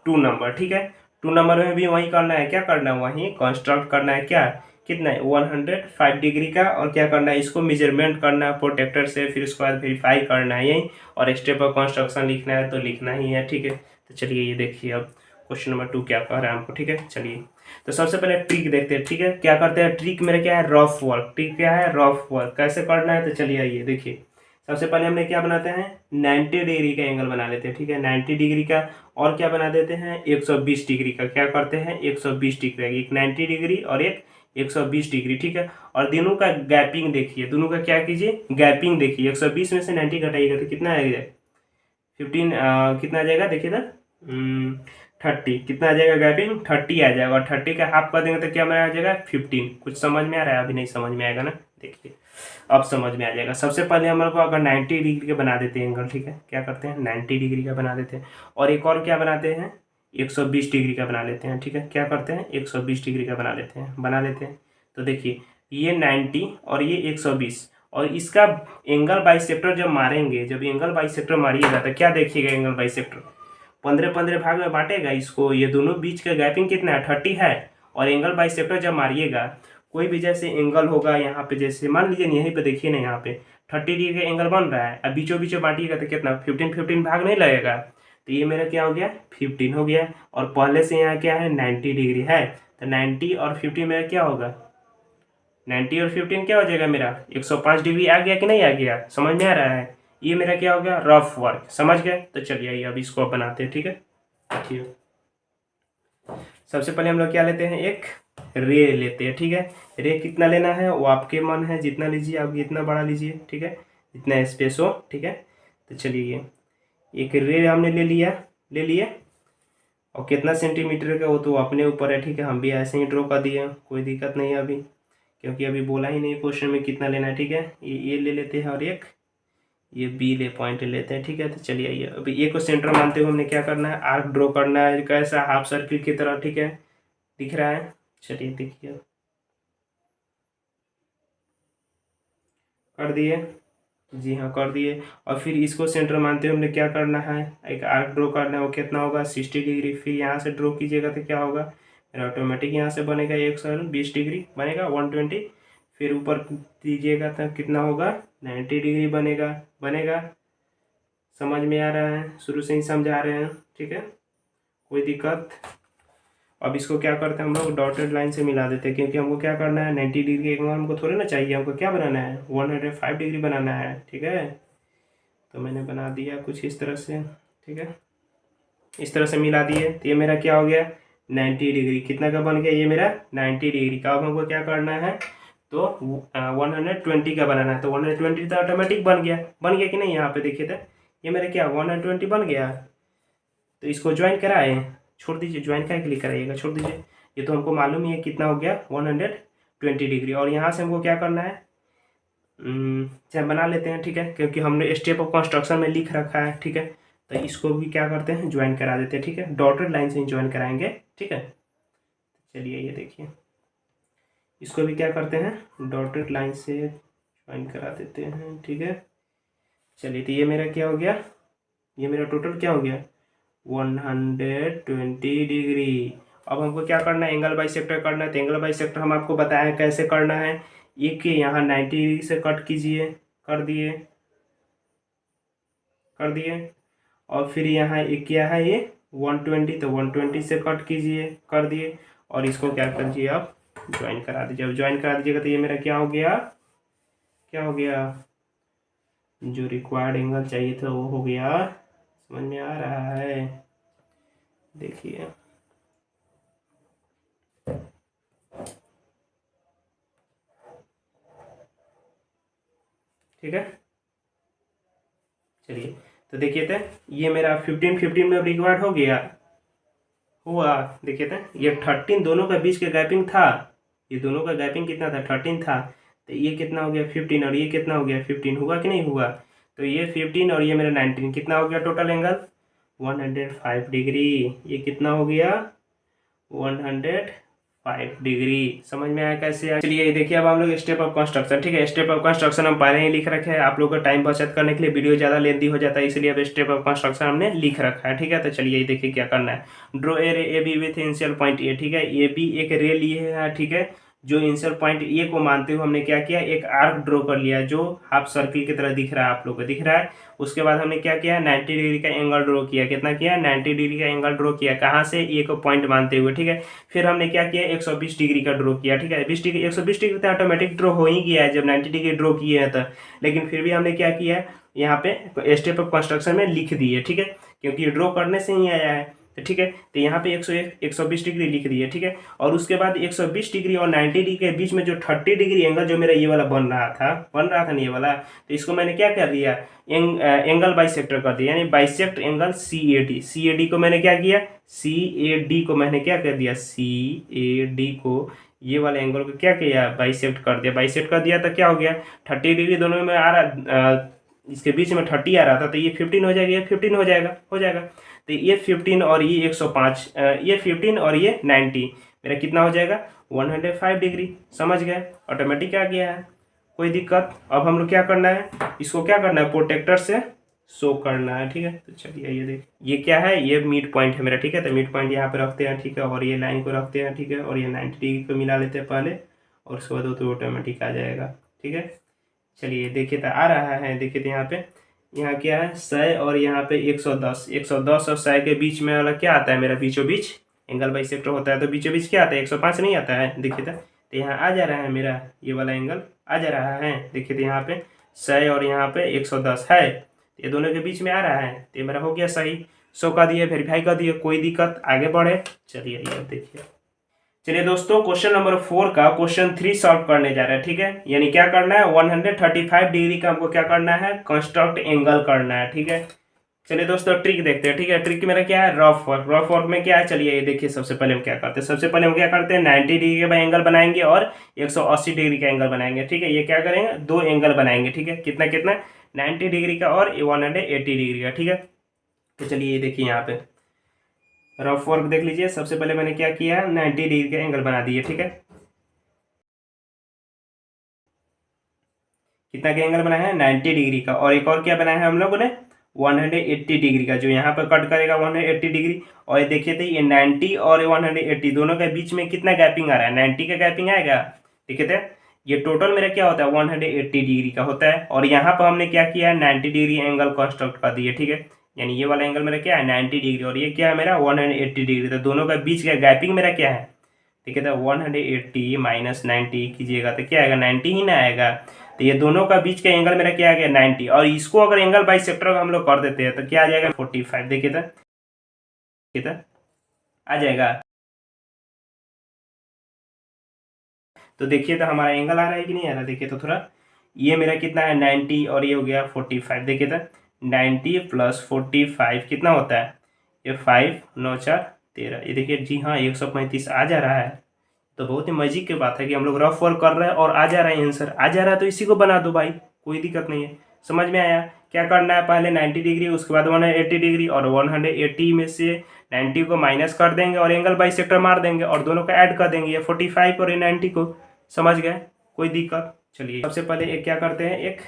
2 नंबर, ठीक है। 2 नंबर में भी वही करना है, क्या करना है, वही कंस्ट्रक्ट करना है। क्या, कितना है, 105 डिग्री का। और क्या करना है, इसको मेजरमेंट करना है प्रोटेक्टर से, फिर उसके बाद वेरीफाई करना है यही, और स्टेप ऑफ कंस्ट्रक्शन लिखना है तो लिखना ही है, ठीक है। तो चलिए ये देखिए अब क्वेश्चन नंबर 2 क्या कह रहा है हमको, ठीक है। चलिए तो सबसे पहले ट्रिक देखते हैं, ठीक है। क्या करते हैं, ट्रिक मेरा क्या है, रफ वर्क। ट्रिक क्या है, रफ वर्क। कैसे करना है, तो चलिए आइए देखिए। सबसे पहले हमने क्या बनाते हैं, 90 डिग्री का एंगल बना लेते हैं, ठीक है, 90 डिग्री का। और क्या बना देते हैं, 120 डिग्री का। क्या करते हैं, 120 डिग्री, एक 90 डिग्री और एक 120 डिग्री, ठीक है। और दोनों का गैपिंग देखिए, दोनों का क्या कीजिए, गैपिंग देखिए। 120 में से 90 घटाइएगा तो कितना आएगा, 15, कितना आ जाएगा, देखिए ना, 30। कितना आ जाएगा, गैपिंग 30 आ जाएगा। और 30 का हाफ कर देंगे तो क्या आ जाएगा, 15। कुछ समझ में आ रहा है, अभी नहीं समझ में आएगा ना, देखिए अब समझ में आ जाएगा। सबसे पहले हम लोग को अगर 90 डिग्री का बना देते हैं एंगल, ठीक है। क्या करते हैं, 90 डिग्री का बना देते हैं। और एक और क्या बनाते हैं, 120 डिग्री का बना लेते हैं, ठीक है। क्या करते हैं, 120 डिग्री का बना लेते हैं। तो देखिए ये 90 और ये 120, और इसका एंगल बाइसेक्टर जब मारेंगे, जब एंगल बाइसेक्टर मारिएगा तो क्या देखिएगा, एंगल बाइसेक्टर 15-15 भाग में बांटेगा इसको। ये दोनों बीच का गैपिंग कितना है, 30 है। और एंगल बाइसेक्टर जब मारिएगा, कोई भी जैसे एंगल होगा यहाँ पे, जैसे मान लीजिए यहीं पे देखिए ना, यहाँ पे 30 डिग्री का एंगल बन रहा है। अब बीचों बीचों बांटिएगा तो कितना, 15-15 भाग नहीं लगेगा। तो ये मेरा क्या हो गया, 15 हो गया। और पहले से यहाँ क्या है, 90 डिग्री है। तो 90 और 15 मेरा क्या होगा, 90 और 15 क्या हो जाएगा मेरा, 105 डिग्री आ गया कि नहीं आ गया, समझ में आ रहा है। ये मेरा क्या हो गया, रफ वर्क, समझ गए। तो चलिए अब इसको अब बनाते हैं, ठीक है। ठीक है, सबसे पहले हम लोग क्या लेते हैं, एक रे लेते हैं, ठीक है। रे कितना लेना है वो आपके मन है, जितना लीजिए आप, जितना बड़ा लीजिए, ठीक है, जितना स्पेस हो, ठीक है। तो चलिए एक रे हमने ले लिया, ले लिए। और कितना सेंटीमीटर का वो तो अपने ऊपर है, ठीक है। हम भी ऐसे ही ड्रॉ कर दिए, कोई दिक्कत नहीं है अभी, क्योंकि अभी बोला ही नहीं क्वेश्चन में कितना लेना है, ठीक है। ये ले लेते हैं, और एक ये बी ले पॉइंट लेते हैं, ठीक है। तो चलिए आइए अभी ए को सेंटर मानते हुए हमने क्या करना है, आर्क ड्रॉ करना है, कैसा, हाफ सर्किल की तरह, ठीक है। दिख रहा है, चलिए देखिए, कर दिए, जी हाँ कर दिए। और फिर इसको सेंटर मानते हुए हमने क्या करना है, एक आर्क ड्रॉ करना है। वो कितना होगा, 60 डिग्री। फिर यहाँ से ड्रॉ कीजिएगा तो क्या होगा, मेरा ऑटोमेटिक यहाँ से बनेगा 120 डिग्री बनेगा, 120। फिर ऊपर दीजिएगा तो कितना होगा, 90 डिग्री बनेगा, बनेगा। समझ में आ रहा है, शुरू से ही समझा रहे हैं, ठीक है, कोई दिक्कत। अब इसको क्या करते हैं, हम लोग डॉटेड लाइन से मिला देते हैं, क्योंकि हमको क्या करना है, 90 डिग्री का एंगल हमको थोड़े ना चाहिए, हमको क्या बनाना है, 105 डिग्री बनाना है, ठीक है। तो मैंने बना दिया कुछ इस तरह से, ठीक है, इस तरह से मिला दिए। तो ये मेरा क्या हो गया, 90 डिग्री। कितना का बन गया, ये मेरा 90 डिग्री का। अब हमको क्या करना है, तो 120 का बनाना है। तो 120 तो ऑटोमेटिक बन गया, बन गया कि नहीं, यहाँ पे देखिए तो ये मेरा क्या 120 बन गया। तो इसको ज्वाइन कराए, छोड़ दीजिए, ज्वाइन का के लिए कराइएगा, छोड़ दीजिए। ये तो हमको मालूम ही है कितना हो गया, 120 डिग्री। और यहाँ से हमको क्या करना है, चाहे बना लेते हैं, ठीक है, क्योंकि हमने स्टेप ऑफ कंस्ट्रक्शन में लिख रखा है, ठीक है। तो इसको भी क्या करते हैं, ज्वाइन करा देते हैं, ठीक है, डॉटेड लाइन से ही ज्वाइन कराएंगे, ठीक है। चलिए ये देखिए, इसको भी क्या करते हैं, डॉटेड लाइन से ज्वाइन करा देते हैं, ठीक है। चलिए तो ये मेरा क्या हो गया, ये मेरा टोटल क्या हो गया, 120 डिग्री। अब हमको क्या करना है, एंगल बाइसेक्टर करना है। तो एंगल बाइसेक्टर हम आपको बताएं कैसे करना है। एक यहाँ 90 डिग्री से कट कीजिए, कर दिए, कर दिए। और फिर यहाँ एक क्या है, ये 120, तो 120 से कट कीजिए, कर दिए। और इसको क्या कीजिए, आप ज्वाइन करा दीजिए। अब ज्वाइन करा दीजिएगा तो ये मेरा क्या हो गया, क्या हो गया, जो रिक्वायर्ड एंगल चाहिए था वो हो गया। समझ में आ रहा है, देखिए, ठीक है। चलिए तो देखिए थे ये मेरा 15 15 में रिक्वायर्ड हो गया हुआ। देखिए थे ये 13 दोनों का बीच का गैपिंग था, ये दोनों का गैपिंग कितना था 13 था, तो ये कितना हो गया 15 और ये कितना हो गया 15, हुआ कि नहीं हुआ। तो ये 15 और ये मेरा 19 कितना हो गया टोटल एंगल 105 डिग्री। ये कितना हो गया 105 डिग्री। समझ में आया कैसे आया। चलिए ये देखिए अब हम लोग स्टेप ऑफ कंस्ट्रक्शन, ठीक है स्टेप ऑफ कंस्ट्रक्शन हम पहले ही लिख रखे हैं, आप लोगों का टाइम बचत करने के लिए वीडियो ज़्यादा लेंदी हो जाता है, इसलिए अब स्टेप ऑफ कंस्ट्रक्शन हमने लिख रखा है। ठीक है तो चलिए ये देखिए क्या करना है। Draw a ray A B with initial point ए, ठीक है ए बी एक रे लिए है, ठीक है जो इनिशियल पॉइंट ए को मानते हुए हमने क्या किया एक आर्क ड्रॉ कर लिया जो हाफ सर्किल की तरह दिख रहा है, आप लोग को दिख रहा है। उसके बाद हमने क्या किया 90 डिग्री का एंगल ड्रॉ किया, कितना किया 90 डिग्री का एंगल ड्रॉ किया, कहाँ से ए को पॉइंट मानते हुए, ठीक है। फिर हमने क्या किया 120 डिग्री का ड्रॉ किया, ठीक है 20 डिग्री 120 डिग्री तो ऑटोमेटिक ड्रॉ हो ही गया है जब 90 डिग्री ड्रॉ किए हैं तो, लेकिन फिर भी हमने क्या किया यहाँ पे स्टेप ऑफ कंस्ट्रक्शन में लिख दिए, ठीक है क्योंकि ये ड्रॉ करने से ही आया है। तो ठीक है तो यहाँ पे 120 डिग्री लिख दिए, ठीक है। और उसके बाद 120 डिग्री और 90 डिग्री के बीच में जो 30 डिग्री एंगल जो मेरा ये वाला बन रहा था ना ये वाला, तो इसको मैंने क्या कर दिया एंगल बाइसेक्टर कर दिया, यानी bisect angle C A D को मैंने क्या किया सी ए डी को मैंने क्या कर दिया सी ए डी को ये वाले एंगल को क्या किया बाइसेक्ट कर दिया। बाइसेक्ट कर दिया तो क्या हो गया 30 डिग्री दोनों में आ रहा, इसके बीच में 30 आ रहा था तो ये 15 हो जाएगा, ये 15 हो जाएगा। तो ये 15 और ये 105 ये 15 और ये 90 मेरा कितना हो जाएगा 105 डिग्री। समझ गए ऑटोमेटिक आ गया है, कोई दिक्कत। अब हम लोग क्या करना है इसको क्या करना है प्रोटेक्टर से शो करना है, ठीक है। तो चलिए ये देख ये क्या है ये मिड पॉइंट है मेरा, ठीक है। तो मिड पॉइंट यहाँ पे रखते हैं, ठीक है, और ये लाइन को रखते हैं, ठीक है, और ये 90 डिग्री को मिला लेते हैं पहले और उसके बाद वो तो ऑटोमेटिक आ जाएगा, ठीक है। चलिए देखिए तो आ रहा है, देखिए तो यहाँ पे यहाँ क्या है 100 और यहाँ पे 110 और 100 के बीच में वाला क्या आता है मेरा बीचों बीच एंगल बाइसेक्टर होता है, तो बीचों बीच क्या आता है 105 नहीं आता है। देखिए तो यहाँ आ जा रहा है मेरा ये वाला एंगल आ जा रहा है, देखिए तो यहाँ पे 100 और यहाँ पे 110 है, ये दोनों के बीच में आ रहा है, तो ये मेरा हो गया सही। 100 का दिए वेरीफाई कर दिए, कोई दिक्कत आगे बढ़े। चलिए ये देखिए चलिए दोस्तों क्वेश्चन नंबर 4 का क्वेश्चन 3 सॉल्व करने जा रहे हैं, ठीक है। यानी क्या करना है 135 डिग्री का हमको क्या करना है कंस्ट्रक्ट एंगल करना है, ठीक है। चलिए दोस्तों ट्रिक देखते हैं, ठीक है। ट्रिक मेरा क्या है रफ वर्क में क्या है चलिए ये देखिए। सबसे पहले हम क्या करते हैं 90 डिग्री का एंगल बनाएंगे और 180 डिग्री का एंगल बनाएंगे, ठीक है। ये क्या करेंगे दो एंगल बनाएंगे, ठीक है। कितना कितना 90 डिग्री का और 180 डिग्री का, ठीक है। तो चलिए ये देखिए यहाँ पे रफ वर्क देख लीजिए। सबसे पहले मैंने क्या किया 90 डिग्री का एंगल बना दिए, ठीक है। कितना का एंगल बनाया है 90 डिग्री का, और एक और क्या बनाया है हम लोगों ने 180 डिग्री का, जो यहाँ पर कट करेगा 180 डिग्री। और ये देखिए थे ये 90 और 180 दोनों के बीच में कितना गैपिंग आ रहा है 90 का गैपिंग आएगा। देखिए थे ये टोटल मेरा क्या होता है 180 डिग्री का होता है, और यहाँ पर हमने क्या किया 90 डिग्री एंगल कंस्ट्रक्ट कर दिए, ठीक है। यानी ये वाला एंगल मेरा क्या है 90 डिग्री और ये क्या है मेरा 180 डिग्री, तो दोनों का बीच का गैपिंग मेरा क्या है ठीक है। तो 180 माइनस 90 कीजिएगा तो क्या आएगा 90 ही ना आएगा। तो ये दोनों का बीच का एंगल मेरा क्या आ गया 90, और इसको अगर एंगल बाइसेक्टर हम लोग कर देते हैं तो क्या आ जाएगा 45। देखिए तो आ जाएगा। तो देखिए तो हमारा एंगल आ रहा है कि नहीं आ रहा, देखिए तो थोड़ा ये मेरा कितना है 90 और ये हो गया 45। देखिए तो 90 प्लस 45 कितना होता है ये 5 9 4 13, ये देखिए जी हाँ 135 आ जा रहा है। तो बहुत ही मजे की बात है कि हम लोग रफ वर्क कर रहे हैं और आ जा रहा है आंसर आ जा रहा है, तो इसी को बना दो भाई, कोई दिक्कत नहीं है। समझ में आया क्या करना है पहले 90 डिग्री उसके बाद 180 डिग्री, और 180 में से 90 को माइनस कर देंगे और एंगल बाइसेक्टर मार देंगे और दोनों का ऐड कर देंगे, ये 45 और ये 90 को। समझ गए कोई दिक्कत। चलिए सबसे पहले एक क्या करते हैं एक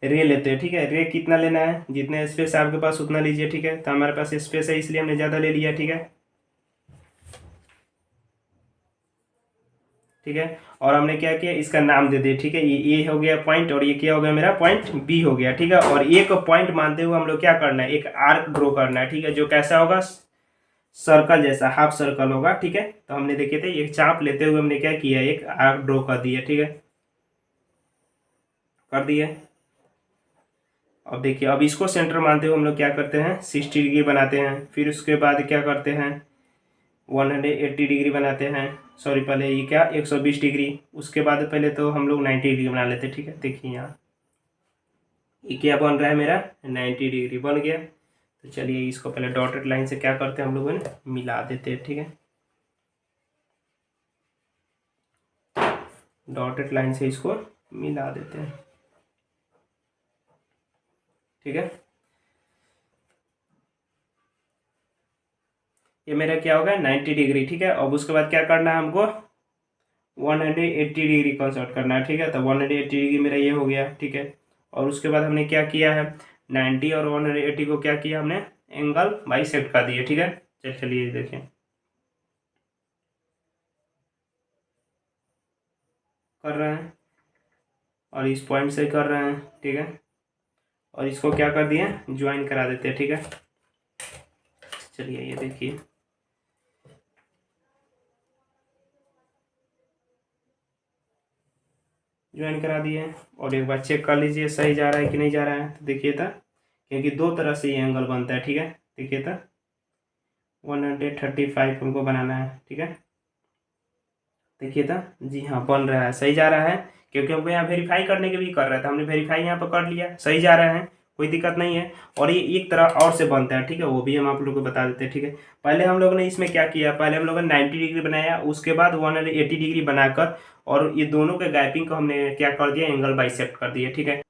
रे लेते हैं, ठीक है। रे कितना लेना है जितने स्पेस है आपके पास उतना लीजिए, ठीक है। तो हमारे पास स्पेस है इसलिए हमने ज़्यादा ले लिया, ठीक है ठीक है। और हमने क्या किया इसका नाम दे दिया, ठीक है। ये ए हो गया पॉइंट और ये क्या हो गया मेरा पॉइंट बी हो गया, ठीक है। और एक पॉइंट मानते हुए हम लोग क्या करना है एक आर्क ड्रॉ करना है, ठीक है, जो कैसा होगा सर्कल जैसा हाफ सर्कल होगा, ठीक है। तो हमने देखे थे एक चाप लेते हुए हमने क्या किया एक आर्क ड्रॉ कर दिया, ठीक है कर दिए। अब देखिए अब इसको सेंटर मानते हुए हम लोग क्या करते हैं 60 डिग्री बनाते हैं, फिर उसके बाद क्या करते हैं 180 डिग्री बनाते हैं, सॉरी पहले ये क्या 120 डिग्री, उसके बाद पहले तो हम लोग 90 डिग्री बना लेते हैं, ठीक है। देखिए यहाँ ये क्या बन रहा है मेरा 90 डिग्री बन गया। तो चलिए इसको पहले डॉटेड लाइन से क्या करते हैं हम लोगों ने मिला देते हैं, ठीक है। डॉटेड लाइन से इसको मिला देते हैं, ठीक है। ये मेरा क्या होगा 90 डिग्री, ठीक है। अब उसके बाद क्या करना है हमको 180 डिग्री कंसर्ट करना है, ठीक है। तो 180 डिग्री मेरा ये हो गया, ठीक है। और उसके बाद हमने क्या किया है 90 और 180 को क्या किया हमने एंगल बाइसेक्ट कर दिए, ठीक है। चलिए देखिए कर रहे हैं और इस पॉइंट से कर रहे हैं, ठीक है। और इसको क्या कर दिए ज्वाइन करा देते हैं, ठीक है। चलिए ये देखिए ज्वाइन करा दिए और एक बार चेक कर लीजिए सही जा रहा है कि नहीं जा रहा है। तो देखिए था क्योंकि दो तरह से ये एंगल बनता है, ठीक है। देखिए था 135 हमको बनाना है, ठीक है। देखिए था जी हाँ बन रहा है, सही जा रहा है। क्योंकि हमको यहाँ वेरीफाई करने के भी कर रहा था, हमने वेरीफाई यहाँ पर कर लिया, सही जा रहा है, कोई दिक्कत नहीं है। और ये एक तरह और से बनता है, ठीक है, वो भी हम आप लोगों को बता देते हैं, ठीक है। पहले हम लोगों ने इसमें क्या किया, पहले हम लोगों ने 90 डिग्री बनाया, उसके बाद 180 डिग्री बनाकर और ये दोनों के गैपिंग को हमने क्या कर दिया एंगल बाइसेक्ट कर दिया, ठीक है।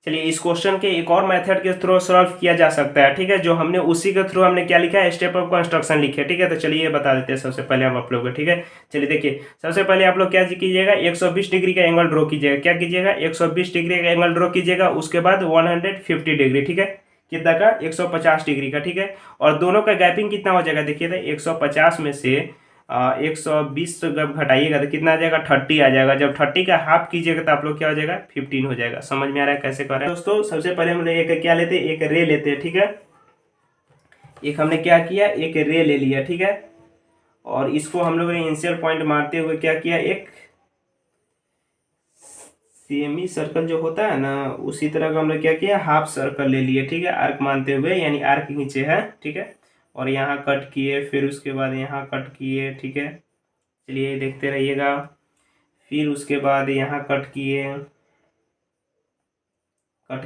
चलिए इस क्वेश्चन के एक और मेथड के थ्रू सॉल्व किया जा सकता है, ठीक है। जो हमने उसी के थ्रू हमने क्या लिखा है स्टेप ऑफ कंस्ट्रक्शन लिखे, ठीक है। तो चलिए ये बता देते हैं सबसे पहले हम आप लोग को, ठीक है। चलिए देखिए सबसे पहले आप लोग क्या कीजिएगा 120 डिग्री का एंगल ड्रॉ कीजिएगा, क्या कीजिएगा 120 डिग्री का एंगल ड्रॉ कीजिएगा। उसके बाद 150 डिग्री, ठीक है, कितना का 150 डिग्री का, ठीक है। और दोनों का गैपिंग कितना हो जाएगा देखिए 150 में से 120 जब घटाइएगा तो कितना आ जाएगा 30 आ जाएगा। जब 30 का हाफ कीजिएगा तो आप लोग क्या हो जाएगा 15 हो जाएगा। समझ में आ रहा है कैसे कर रहे हैं दोस्तों। सबसे पहले हम लोग एक क्या लेते हैं, एक रे लेते हैं, ठीक है। एक हमने क्या किया एक रे ले लिया, ठीक है। और इसको हम लोग ने इनिशियल पॉइंट मारते हुए क्या किया एक सेमी सर्कल जो होता है ना उसी तरह का हम लोग क्या किया हाफ सर्कल ले लिए, ठीक है, आर्क मानते हुए, यानी आर्क नीचे है, ठीक है। और यहाँ कट किए, फिर उसके बाद यहाँ कट किए, ठीक है। चलिए देखते रहिएगा। फिर उसके बाद यहाँ कट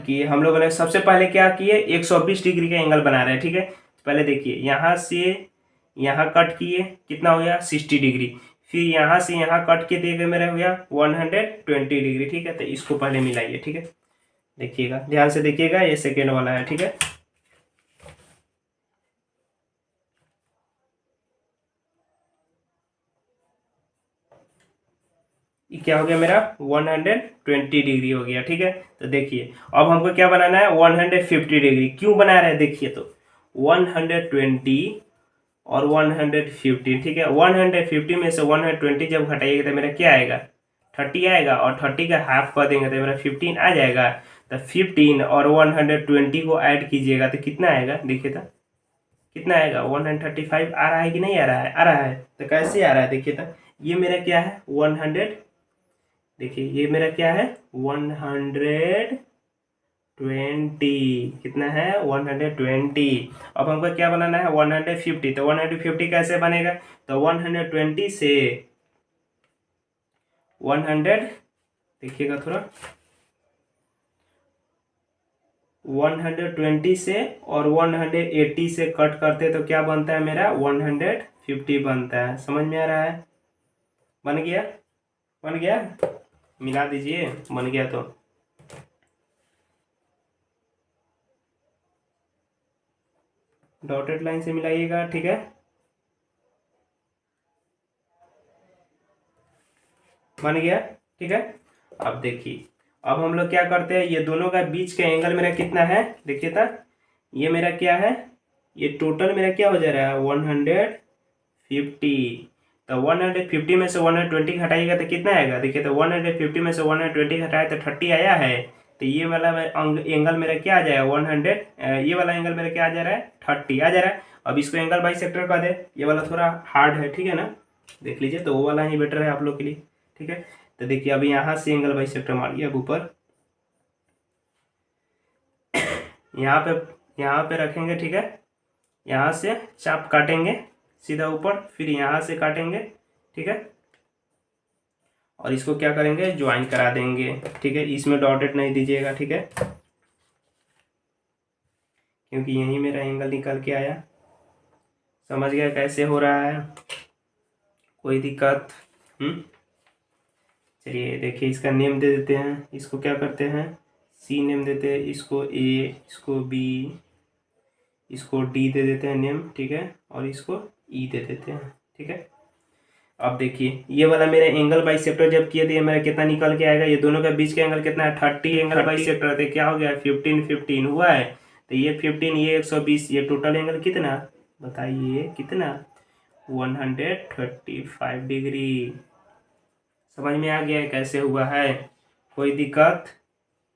किए हम लोगों ने सबसे पहले क्या किए 120 डिग्री का एंगल बना रहे हैं, ठीक है। पहले देखिए यहाँ से यहाँ कट किए कितना हो गया 60 डिग्री। फिर यहाँ से यहाँ कट के देगा मेरा हो गया 120 डिग्री, ठीक है। तो इसको पहले मिलाइए, ठीक है। देखिएगा ध्यान से देखिएगा ये सेकेंड वाला है, ठीक है। ये क्या हो गया मेरा 120 डिग्री हो गया, ठीक है। तो देखिए अब हमको क्या बनाना है 150 डिग्री। क्यों बना रहे हैं देखिए तो 120 और 150, ठीक है। 150 में से 120 जब घटाइएगा तो मेरा क्या आएगा 30 आएगा, और 30 का हाफ कर देंगे तो मेरा 15 आ जाएगा। तो 15 और 120 को ऐड कीजिएगा तो कितना आएगा देखिए तो कितना आएगा 135 आ रहा है कि नहीं आ रहा है, आ रहा है। तो कैसे आ रहा है देखिए तो ये मेरा क्या है 100, देखिए ये मेरा क्या है 120, कितना है 120। अब हमको क्या बनाना है 150। तो 150 कैसे बनेगा, तो 120 से 100 देखिएगा थोड़ा 120 से और 180 से कट करते तो क्या बनता है मेरा 150 बनता है। समझ में आ रहा है, बन गया, बन गया, मिला दीजिए बन गया। तो डॉटेड लाइन से मिलाइएगा, ठीक है, बन गया, ठीक है। अब देखिए अब हम लोग क्या करते हैं ये दोनों का बीच का एंगल मेरा कितना है देखिए था ये मेरा क्या है ये टोटल मेरा क्या हो जा रहा है 150। तो 150 में से 120 घटाइएगा तो कितना आएगा देखिए। तो 150 में से 120 घटाए तो 30 आया है। तो ये वाला एंगल मेरा क्या आ जाएगा 100, ये वाला एंगल मेरा क्या आ जा रहा है 30 आ जा रहा है। अब इसको एंगल बाई सेक्टर कर दे, ये वाला थोड़ा हार्ड है, ठीक है ना, देख लीजिए। तो वो वाला ही बेटर है आप लोग के लिए, ठीक है। तो देखिए अभी यहाँ से एंगल बाई सेक्टर मारिए अब ऊपर यहाँ पे रखेंगे, ठीक है। यहाँ से चाप काटेंगे सीधा ऊपर, फिर यहाँ से काटेंगे, ठीक है। और इसको क्या करेंगे ज्वाइन करा देंगे, ठीक है। इसमें डॉटेड नहीं दीजिएगा, ठीक है। क्योंकि यही मेरा एंगल निकल के आया। समझ गया कैसे हो रहा है? कोई दिक्कत? चलिए देखिए, इसका नेम दे देते हैं। इसको क्या करते हैं, सी नेम देते हैं, इसको ए, इसको बी, इसको डी दे देते हैं नेम, ठीक है, और इसको ई दे देते हैं, ठीक है। अब देखिए ये वाला मेरा एंगल बाइसेक्टर जब किए थे मेरा कितना निकल के आएगा, ये दोनों के बीच का एंगल कितना है 30 एंगल बाइसेक्टर थे, क्या हो गया 15 15 हुआ है। तो ये 15 ये 120, ये टोटल एंगल कितना बताइए, कितना 135 डिग्री। समझ में आ गया कैसे हुआ है? कोई दिक्कत?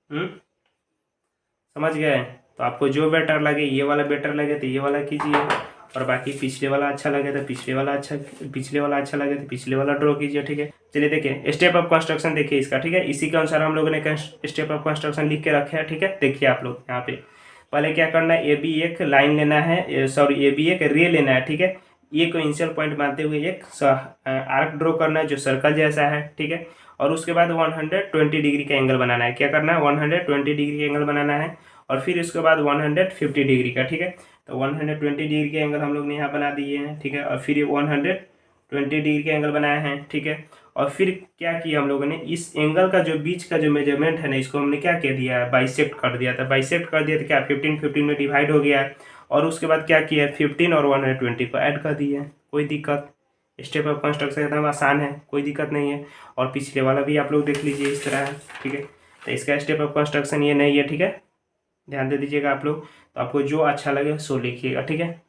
समझ गए? तो आपको जो बेटर लगे, ये वाला बेटर लगे तो ये वाला कीजिए, और बाकी पिछले वाला अच्छा लगे तो पिछले वाला अच्छा लगे तो पिछले वाला ड्रॉ कीजिए, ठीक है। चलिए देखिए स्टेप ऑफ कंस्ट्रक्शन देखिए इसका, ठीक है। इसी के अनुसार हम लोगों ने स्टेप ऑफ कंस्ट्रक्शन लिख के रखे हैं, ठीक है। देखिए आप लोग यहाँ पे पहले क्या करना है, ए बी एक लाइन लेना है, सॉरी ए बी एक रे लेना है, ठीक है। ए को इनिशियल पॉइंट मानते हुए एक आर्क ड्रॉ करना है जो सर्कल जैसा है, ठीक है। और उसके बाद 120 डिग्री का एंगल बनाना है। क्या करना है, 120 डिग्री का एंगल बनाना है, और फिर उसके बाद 150 डिग्री का, ठीक है। तो 120 डिग्री के एंगल हम लोग ने यहाँ बना दिए हैं, ठीक है। और फिर ये 120 डिग्री के एंगल बनाए हैं, ठीक है। और फिर क्या किया हम लोगों ने, इस एंगल का जो बीच का जो मेजरमेंट है ना, इसको हमने क्या कह दिया है, बाइसेक्ट कर दिया था। बाइसेक्ट कर दिया तो क्या 15 15 में डिवाइड हो गया है, और उसके बाद क्या किया 15 और 120 को ऐड कर दिया है। कोई दिक्कत? स्टेप ऑफ कंस्ट्रक्शन एकदम आसान है, कोई दिक्कत नहीं है। और पिछले वाला भी आप लोग देख लीजिए इस तरह है, ठीक है। तो इसका स्टेप ऑफ कंस्ट्रक्शन ये नहीं है, ठीक है, ध्यान दे दीजिएगा आप लोग। तो आपको जो अच्छा लगे सो लिखिएगा, ठीक है।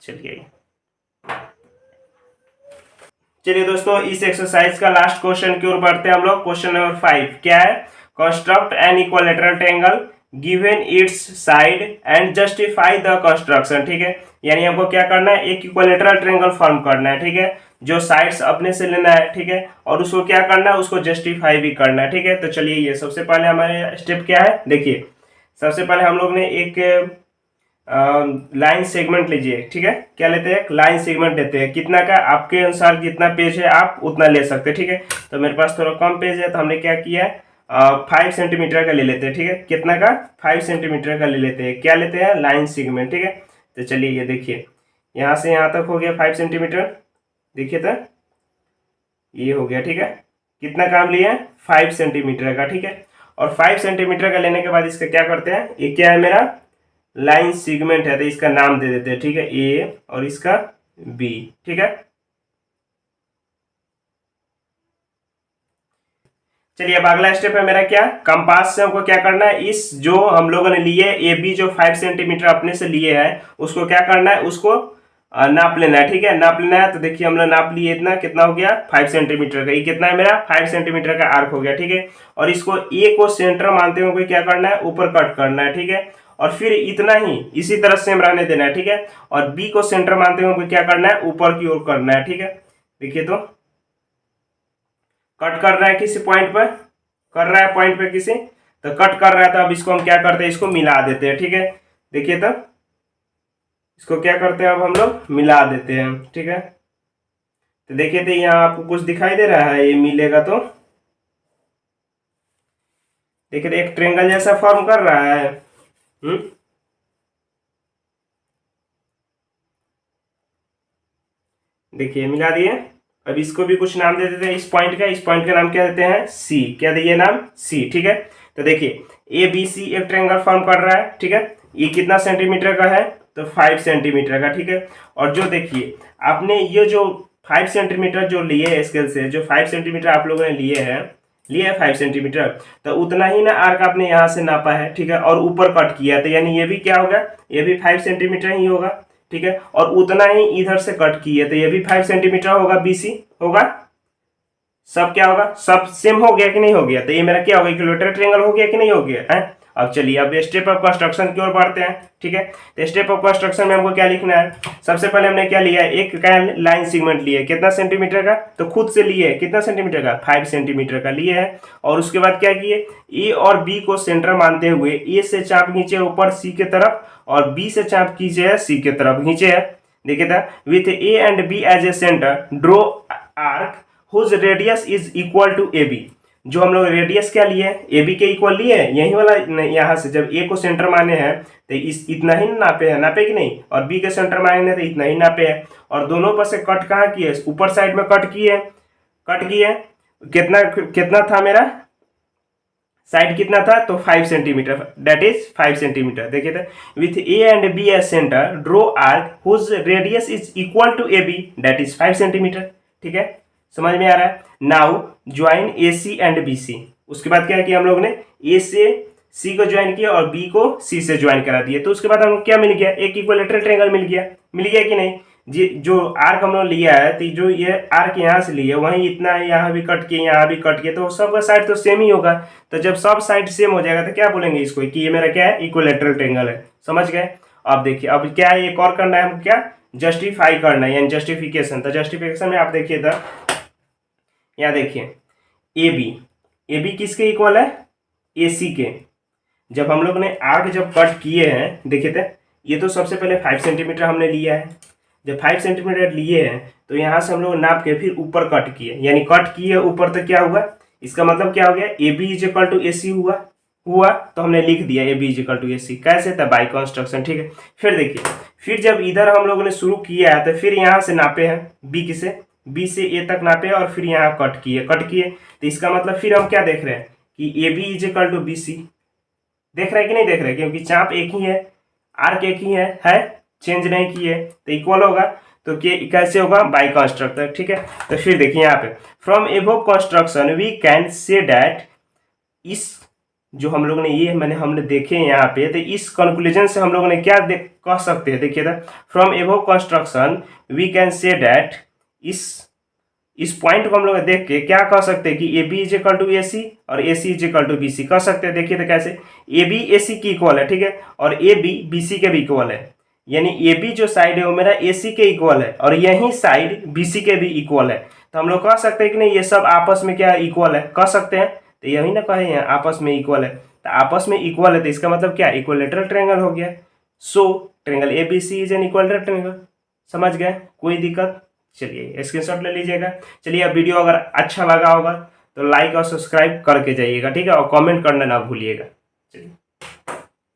चलिए दोस्तों, इस एक्सरसाइज का लास्ट क्वेश्चन की ओर बढ़ते हैं हम लोग। क्वेश्चन नंबर 5 क्या है, construct N equilateral triangle given it's side and justify the construction, ठीक है। यानी हमको क्या करना है, एक इक्विलेटरल ट्रायंगल फॉर्म करना है, ठीक है, जो साइड्स अपने से लेना है, ठीक है, और उसको क्या करना है, उसको जस्टिफाई भी करना है, ठीक है। तो चलिए ये सबसे पहले हमारे स्टेप क्या है, देखिए सबसे पहले हम लोग ने एक लाइन सेगमेंट लीजिए, ठीक है। क्या लेते हैं, लाइन सेगमेंट लेते हैं। कितना का, आपके अनुसार जितना पेज है आप उतना ले सकते हैं, ठीक है। तो मेरे पास थोड़ा कम पेज है तो हमने क्या किया है, 5 सेंटीमीटर का ले लेते हैं, ठीक है। कितना का, 5 सेंटीमीटर का ले लेते हैं। क्या लेते हैं, लाइन सेगमेंट, ठीक है। तो चलिए ये देखिए यहाँ से यहाँ तक हो गया 5 सेंटीमीटर, देखिए तो ये हो गया, ठीक है। कितना काम लिया है, 5 सेंटीमीटर का, ठीक है। और 5 सेंटीमीटर का लेने के बाद इसका क्या करते हैं, ये क्या है मेरा लाइन सेगमेंट है, तो इसका नाम दे देते हैं, ठीक है, ए और इसका बी, ठीक है। चलिए अब अगला स्टेप है मेरा क्या, कंपास से हमको क्या करना है, इस जो हम लोगों ने लिए ए बी जो 5 सेंटीमीटर अपने से लिए हैं उसको क्या करना है, उसको नाप लेना है, ठीक है। नाप लेना है तो देखिए हम लोग नाप लिए इतना, कितना हो गया 5 सेंटीमीटर का। ये कितना है मेरा 5 सेंटीमीटर का आर्क हो गया, ठीक है। और इसको ए को सेंटर मानते हुए क्या करना है, ऊपर कट करना है, ठीक है। और फिर इतना ही इसी तरह सेम रहने देना है, ठीक है। और बी को सेंटर मानते हुए क्या करना है, ऊपर की ओर करना है, ठीक है। देखिए तो कट कर रहा है किसी पॉइंट पर, कर रहा है पॉइंट पे किसी, तो कट कर रहा है। तो अब इसको हम क्या करते हैं, इसको मिला देते हैं, ठीक है। देखिए तो इसको क्या करते हैं, अब हम लोग मिला देते हैं, ठीक है। तो देखिए तो यहाँ आपको कुछ दिखाई दे रहा है, ये मिलेगा तो देखिए तो एक ट्रायंगल जैसा फॉर्म कर रहा है। देखिए मिला दिए। अब इसको भी कुछ नाम दे देते हैं, इस पॉइंट का नाम क्या देते हैं, सी। क्या दिए नाम, सी, ठीक है। तो देखिए ए बी सी एक ट्रायंगल फॉर्म कर रहा है, ठीक है। ये कितना सेंटीमीटर का है, तो 5 सेंटीमीटर का, ठीक है। और जो देखिए आपने ये जो 5 सेंटीमीटर जो लिए है स्केल से, जो 5 सेंटीमीटर आप लोगों ने लिए है 5 सेंटीमीटर, तो उतना ही ना आर्क आपने यहाँ से नापा है, ठीक है, और ऊपर कट किया, तो यानी ये भी क्या होगा, ये भी 5 सेंटीमीटर ही होगा, ठीक है। और उतना ही इधर से कट की है, तो ये भी 5 सेंटीमीटर होगा, बीसी होगा। सब क्या होगा, सब सेम हो गया कि नहीं हो गया, तो ये मेरा क्या होगा, इक्विलेटरल ट्रायंगल हो गया कि नहीं हो गया है। अब चलिए अब स्टेप ऑफ कंस्ट्रक्शन की ओर बढ़ते हैं, ठीक है। तो स्टेप ऑफ कंस्ट्रक्शन में हमको क्या लिखना है, सबसे पहले हमने क्या लिया है, एक लाइन सेगमेंट लिए, कितना सेंटीमीटर का, तो खुद से लिए कितना सेंटीमीटर का, 5 सेंटीमीटर का लिए है। और उसके बाद क्या किए, ए और बी को सेंटर मानते हुए ए से चाप खींचे ऊपर सी के तरफ, और बी से चाप खींचे है सी के तरफ खींचे है। देखिए था with A and B as a centre draw arc whose radius is equal to A B. जो हम लोग रेडियस क्या लिए ए बी के इक्वल लिए यही वाला, यहाँ से जब ए को सेंटर माने हैं तो इस इतना ही नापे है, नापे कि नहीं, और बी के सेंटर माने हैं तो इतना ही नापे है, और दोनों पर से कट कहाँ किए, ऊपर साइड में कट किए, कितना कितना था मेरा साइड कितना था, तो 5 सेंटीमीटर, दैट इज 5 सेंटीमीटर। देखिए तो with A and B as centre draw arc whose radius is equal to A B that is 5 centimetre. ठीक है, समझ में आ रहा है। Now join A C and B C. उसके बाद क्या किया हम लोग ने, ए से सी को ज्वाइन किया और बी को सी से ज्वाइन करा दिया, तो उसके बाद हमको क्या मिल गया, एक इक्विलेटरल ट्रायंगल मिल गया कि नहीं जी। जो आर्क हम लोग लिया है तो जो ये आर्क यहाँ से लिया वहीं इतना यहाँ भी कट किए, यहाँ भी कट किए, तो सबका साइड तो सेम ही होगा। तो जब सब साइड सेम हो जाएगा तो क्या बोलेंगे इसको कि ये मेरा क्या है, इक्विलेटरल ट्रायंगल है। समझ गए। अब देखिए अब क्या है, एक और करना है हमको, क्या जस्टिफाई करना है, यानी जस्टिफिकेशन। तो जस्टिफिकेशन में आप देखिए तो यहाँ देखिए ए बी किसके इक्वल है, ए सी के। जब हम लोग ने आर्क जब कट किए हैं, देखिए तो ये तो सबसे पहले 5 सेंटीमीटर हमने लिया है। जब 5 सेंटीमीटर लिए हैं तो यहाँ से हम लोग नाप के फिर ऊपर कट किए, यानी कट किए ऊपर तक क्या हुआ, इसका मतलब क्या हो गया, A B is equal to A C हुआ तो हमने लिख दिया A B is equal to A C. कैसे था, बाई कंस्ट्रक्शन। ठीक है, फिर देखिए फिर जब इधर हम लोगों ने शुरू किया है तो फिर यहाँ से नापे हैं बी से ए तक नापे और फिर यहाँ कट किए तो इसका मतलब फिर हम क्या देख रहे हैं कि A B is equal to B C. देख रहे हैं कि नहीं देख रहे हैं, क्योंकि चाप एक ही है, आर्क एक ही है चेंज नहीं किए तो इक्वल होगा। तो कैसे होगा, बाई कंस्ट्रक्टर। ठीक है, तो फिर देखिए यहाँ पे from above construction we can say that, इस जो हम लोग ने ये हमने देखे यहाँ पे, तो इस कंक्लूजन से हम लोगों ने क्या कह सकते हैं, देखिए था from above construction we can say that, इस पॉइंट को हम लोग देख के क्या कह सकते हैं कि A B is equal to A C और A C is equal to B C कह सकते हैं। देखिए तो कैसे, ए बी ए सी की इक्वल है, ठीक है, और ए बी बी सी के भी इक्वल है, यानी ए बी जो साइड है वो मेरा ए सी के इक्वल है और यही साइड बी सी के भी इक्वल है। तो हम लोग कह सकते हैं कि नहीं ये सब आपस में क्या इक्वल है, कह सकते हैं। तो यही ना कहे हैं आपस में इक्वल है, तो आपस में इक्वल है तो इसका मतलब क्या, इक्विलेटरल ट्रायंगल हो गया। So triangle A B C is an equilateral triangle. समझ गए, कोई दिक्कत। चलिए स्क्रीनशॉट ले लीजिएगा। चलिए अब वीडियो अगर अच्छा लगा होगा तो लाइक और सब्सक्राइब करके जाइएगा, ठीक है, और कमेंट करना ना भूलिएगा। चलिए।